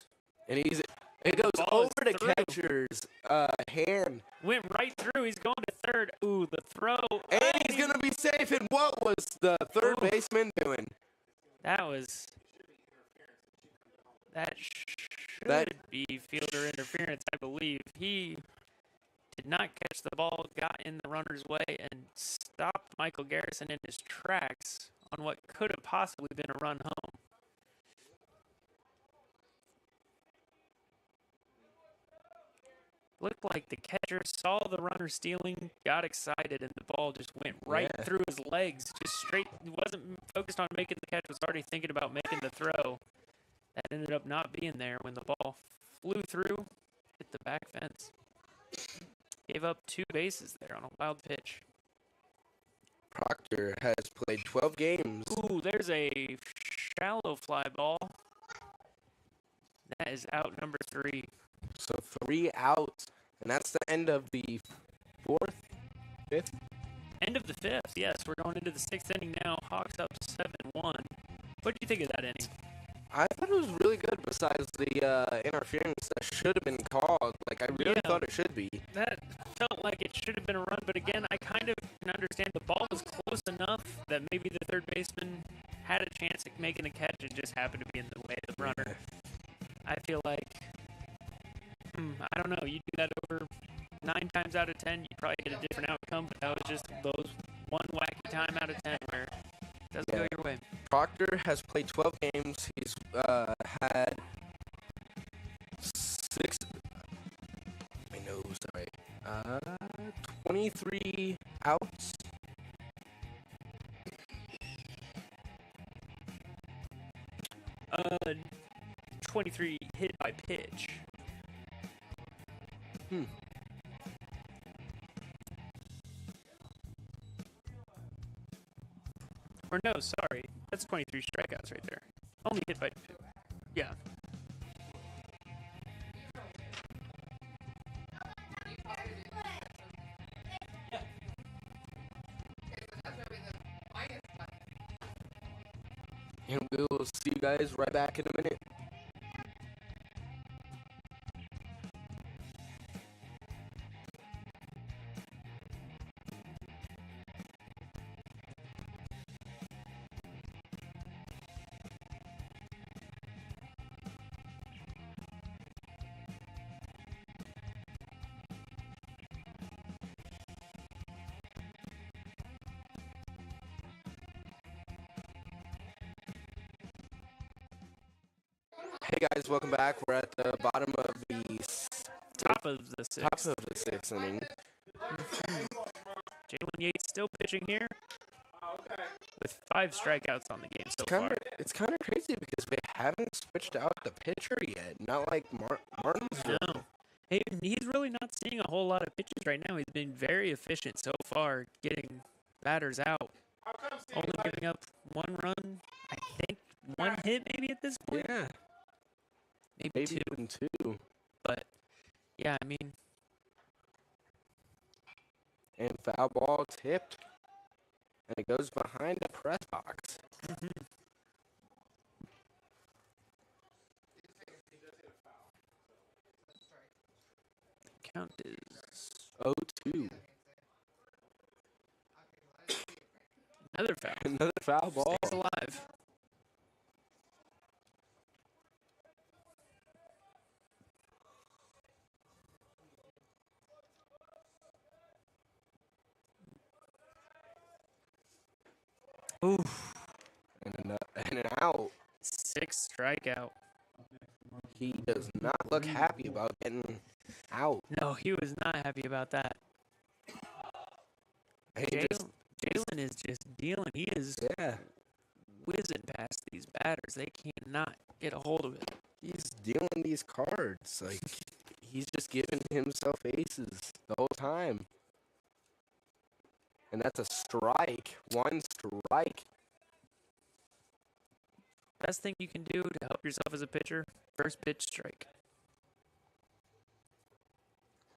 And it goes Ball is over the through. catcher's hand. Went right through. He's going to third. Ooh, the throw. And he's going to be safe. And what was the third Ooh. baseman doing? That should be fielder interference, I believe. He did not catch the ball, got in the runner's way, and stopped Michael Garrison in his tracks on what could have possibly been a run home. Looked like the catcher saw the runner stealing, got excited, and the ball just went right Yeah. through his legs, just straight. He wasn't focused on making the catch, was already thinking about making the throw. That ended up not being there when the ball flew through, hit the back fence. Gave up 2 bases there on a wild pitch. Proctor has played 12 games. Ooh, there's a shallow fly ball. That is out number 3. So 3 outs. And that's the end of the 4th, 5th. End of the 5th, yes. We're going into the 6th inning now. Hawks up 7-1. What did you think of that inning? I thought it was really good besides the interference that should have been called. Like, I really Yeah. thought it should be. That felt like it should have been a run, but again, I kind of can understand the ball was close enough that maybe the third baseman had a chance at making a catch. It just happened to be in the way of the runner. I feel like, I don't know, you do that over 9 times out of 10, you probably get a different outcome, but that was just those one wacky time out of 10 where it doesn't go your way. Proctor has played 12 games. He's had 23 outs. Uh, 23 hit by pitch. Or no, sorry. That's 23 strikeouts right there. Only hit by pitch. Yeah. And we'll see you guys right back in a minute. Hey guys, welcome back. We're at the bottom of the Top of the top sixth. of the sixth inning. Jalen Yates still pitching here with 5 strikeouts on the game so far. It's kind of crazy because they haven't switched out the pitcher yet. Not like Martinsville. No. He's really not seeing a whole lot of pitches right now. He's been very efficient so far getting batters out. Only giving up 1 run, I think 1 hit maybe at this point. Yeah, Maybe 2. even 2. But, yeah, I mean, And foul ball tipped, and it goes behind the press box. count is 0-2. another foul. Another foul ball. Stays alive. Oof. And an out. 6th strikeout. He does not look happy about getting out. No, he was not happy about that. He just, Jalen is just dealing. He is yeah, whizzing past these batters. They cannot get a hold of it. he's dealing these cards. Like, he's just giving himself aces the whole time. And that's a strike. 1 strike. Best thing you can do to help yourself as a pitcher, first pitch strike.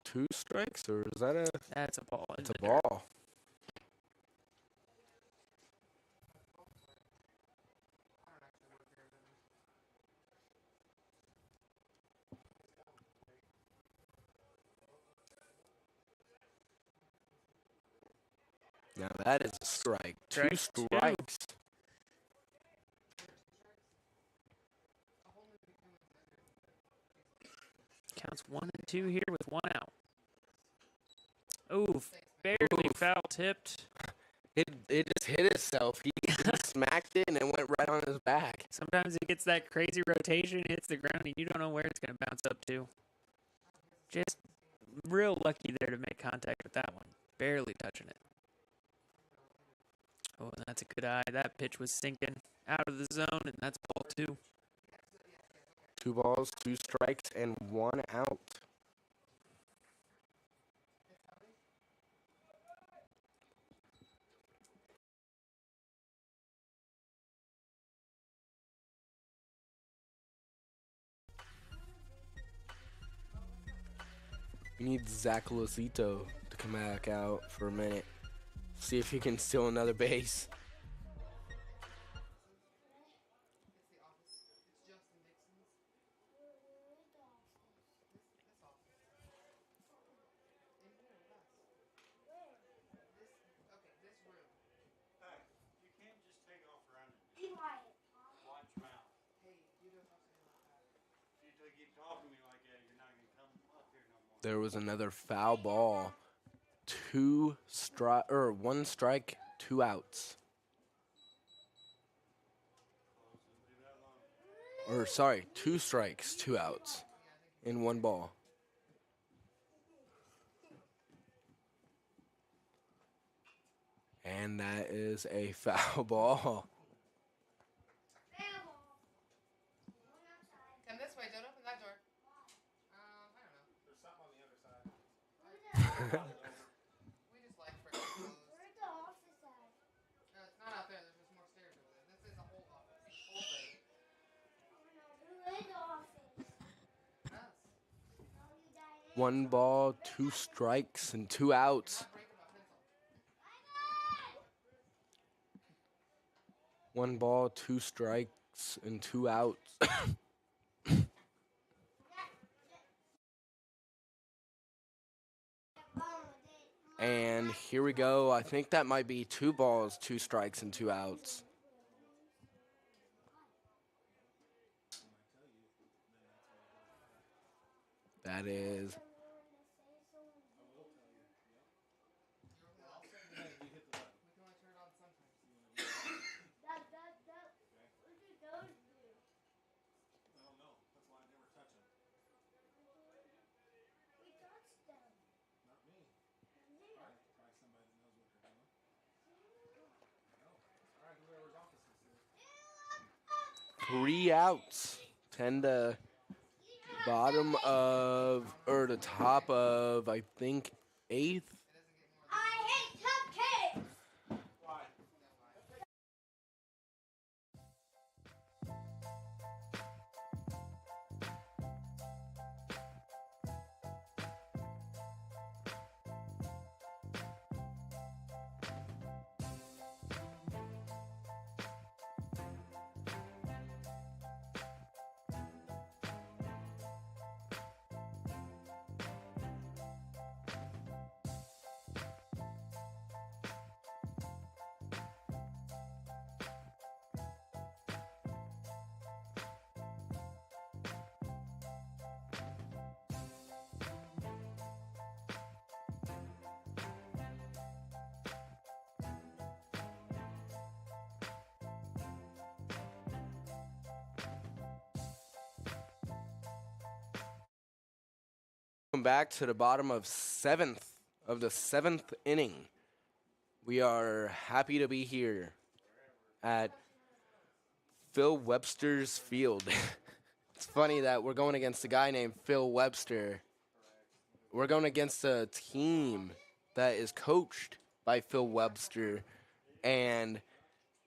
2 strikes, or is that a... That's a ball. It's a isn't it? ball. Now that is a strike. 2 Strike 2. strikes. Counts 1 and 2 here with 1 out. Oof. Barely foul tipped. It just hit itself. He smacked it and it went right on his back. Sometimes it gets that crazy rotation, hits the ground, and you don't know where it's going to bounce up to. Just real lucky there to make contact with that one. Barely touching it. Oh, and that's a good eye. That pitch was sinking out of the zone, and that's ball 2. 2 balls, 2 strikes, and 1 out. We need Zach Lozito to come back out for a minute. See if he can steal another base. Be quiet. There was another foul ball. 1 strike, 2 outs. Or sorry, 2 strikes, 2 outs in 1 ball. And that is a foul ball. Come this way, don't open that door. I don't know. There's something on the other side. We just like for it to close. Where's the office at? No, it's not out there. There's just more stairs over there. This is a whole office. Whole thing. Who is the office? Us. Oh, you died. 1 ball, 2 strikes, and 2 outs. Not breaking my pencil. 1 ball, 2 strikes, and 2 outs. And here we go. I think that might be 2 balls, 2 strikes, and 2 outs. That is We can only turn it on sometimes. What did those do? 3 outs. 10 to bottom of, or the top of, I think, 8th. I hate cupcakes. Welcome back to the bottom of the seventh inning. We are happy to be here at Phil Webster's field. It's funny that we're going against a guy named Phil Webster. We're going against a team that is coached by Phil Webster, and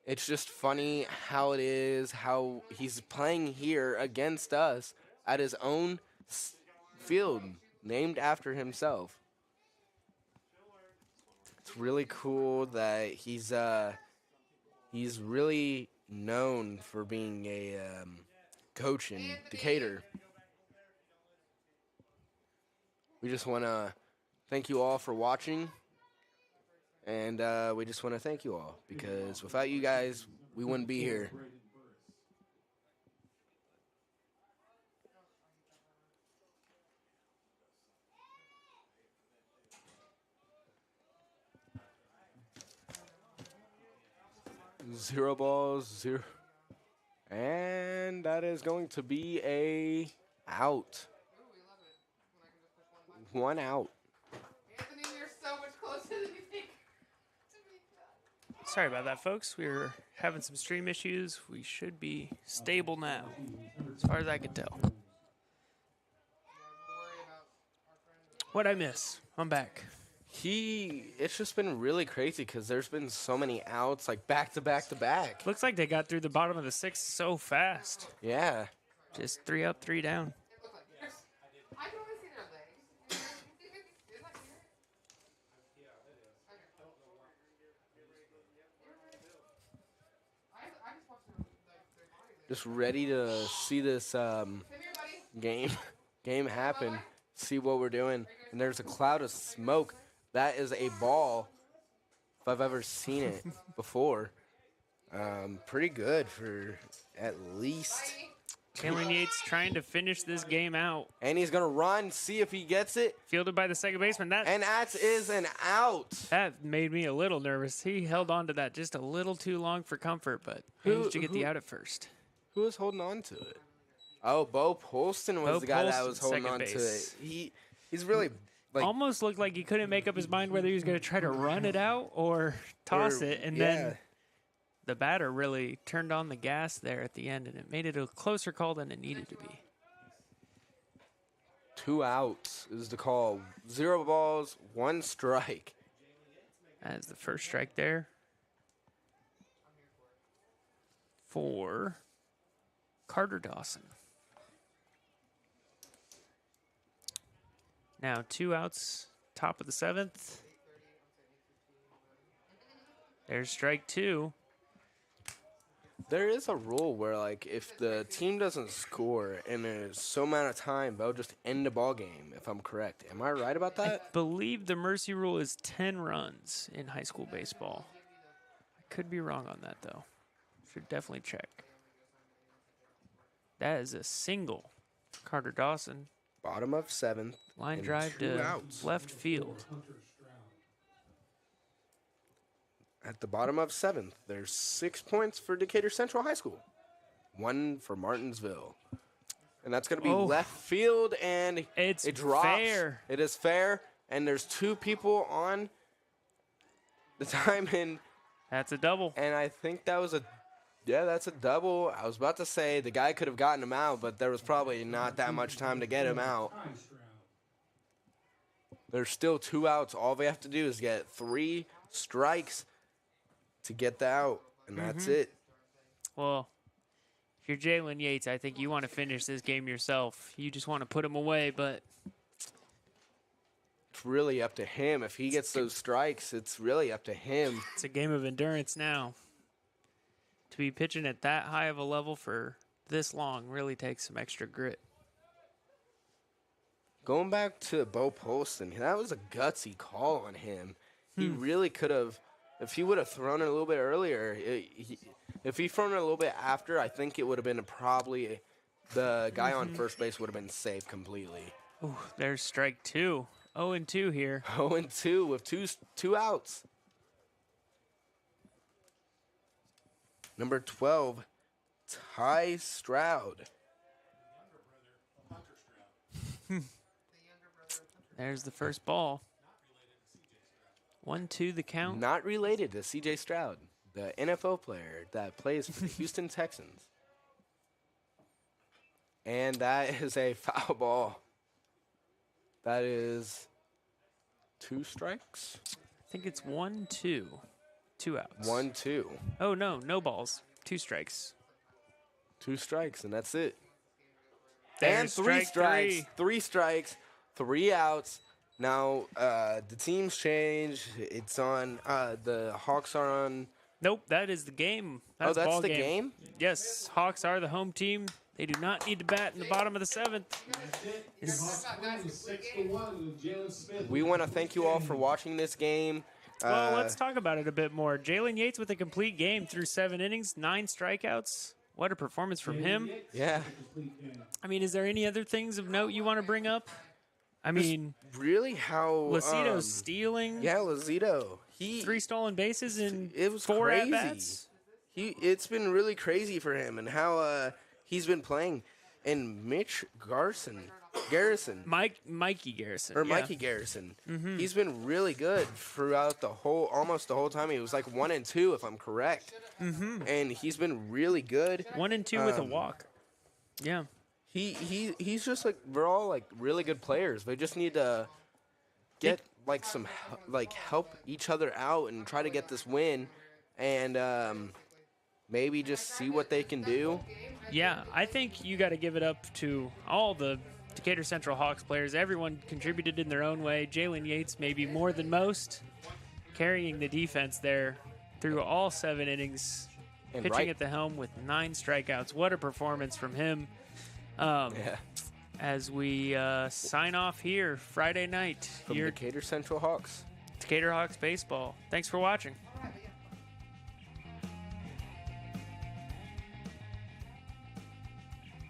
it's just funny how it is, how he's playing here against us at his own field, named after himself. It's really cool that he's really known for being a coach in Decatur. We just want to thank you all for watching, and we just want to thank you all, because without you guys, we wouldn't be here. Zero balls, zero. And that is going to be a out. One out. Anthony, you're so much closer than you think to me. Sorry about that, folks. We were having some stream issues. We should be stable now, as far as I can tell. What'd I miss? I'm back. It's just been really crazy because there's been so many outs, like back to back to back. Looks like they got through the bottom of the sixth so fast. Yeah. Just 3 up, 3 down. I can only see their legs. Isn't that weird? I just watched their bodies. Just ready to see this Come here, buddy. game happen, see what we're doing. And there's a cloud of smoke. That is a ball, if I've ever seen it before. Pretty good for at least. Cameron Yates trying to finish this game out. And he's going to run, see if he gets it. Fielded by the second baseman. And that is an out. That made me a little nervous. He held on to that just a little too long for comfort, but managed to get the out at first. Who was holding on to it? Oh, Bo Polston was Bo the guy that Polston, was holding second on to base. it. He's really like Almost looked like he couldn't make up his mind whether he was going to try to run it out or toss it. And then the batter really turned on the gas there at the end, and it made it a closer call than it needed to be. 2 outs is the call. 0 balls, 1 strike. As the first strike there for Carter Dawson. Now 2 outs, top of the 7th. There's strike 2. There is a rule where, like, if the team doesn't score in a so amount of time, they'll just end the ball game, if I'm correct. Am I right about I that? believe the mercy rule is 10 runs in high school baseball. I could be wrong on that, though. Should definitely check. That is a single. Carter Dawson. Bottom of 7th. Line and drive 2 to outs. left field. At the bottom of 7th, there's 6 points for Decatur Central High School. 1 for Martinsville. And that's going to be left field, and It's it drops. fair. It is fair, and there's 2 people on the diamond, That's a double. and I think that was a Yeah, that's a double. I was about to say the guy could have gotten him out, but there was probably not that much time to get him out. There's still 2 outs. All they have to do is get 3 strikes to get the out, and that's it. Well, if you're Jalen Yates, I think you want to finish this game yourself. You just want to put him away, but It's really up to him. If he gets those strikes, it's really up to him. it's a game of endurance now. To be pitching at that high of a level for this long really takes some extra grit. Going back to Bo Polston, that was a gutsy call on him. He really could have, if he would have thrown it a little bit earlier, if he thrown it a little bit after, I think it would have been probably the guy on first base would have been safe completely. Ooh, there's strike 2. 0-2 here. 0-2 with two outs. Number 12, Ty Stroud. There's the first ball. 1-2 the count. Not related to C.J. Stroud, the NFL player that plays for the Houston Texans. And that is a foul ball. That is 2 strikes. I think it's 1-2. 2 outs. 1-2. Oh, no balls. 2 strikes. 2 strikes, and that's it. There's and 3 strike strikes. 3. 3 strikes. 3 outs. Now, the teams change. It's on, the Hawks are on. Nope, that is the game. That's ball the game? Yes, Hawks are the home team. They do not need to bat in the bottom of the 7th. We want to thank you all for watching this game. Well, let's talk about it a bit more. Jalen Yates with a complete game through 7 innings, 9 strikeouts. What a performance from him. Yeah. I mean, is there any other things of note you want to bring up? I mean, really how Lucido's stealing. Yeah, Lucido. 3 stolen bases in it was 4 crazy. at-bats. It's been really crazy for him and how he's been playing. And Mitch Garrison, Mikey Garrison. or Mikey Garrison, he's been really good throughout almost the whole time. He was like 1-2 if I'm correct, and he's been really good. 1-2 with a walk. Yeah. He's just like, we're all like really good players. They just need to get like some help each other out and try to get this win, and maybe just see what they can do. Yeah, I think you got to give it up to all the Decatur Central Hawks players. Everyone contributed in their own way. Jalen Yates maybe more than most, carrying the defense there through all 7 innings, And pitching at the helm with 9 strikeouts. What a performance from him. As we sign off here Friday night. From Decatur Central Hawks. Decatur Hawks baseball. Thanks for watching.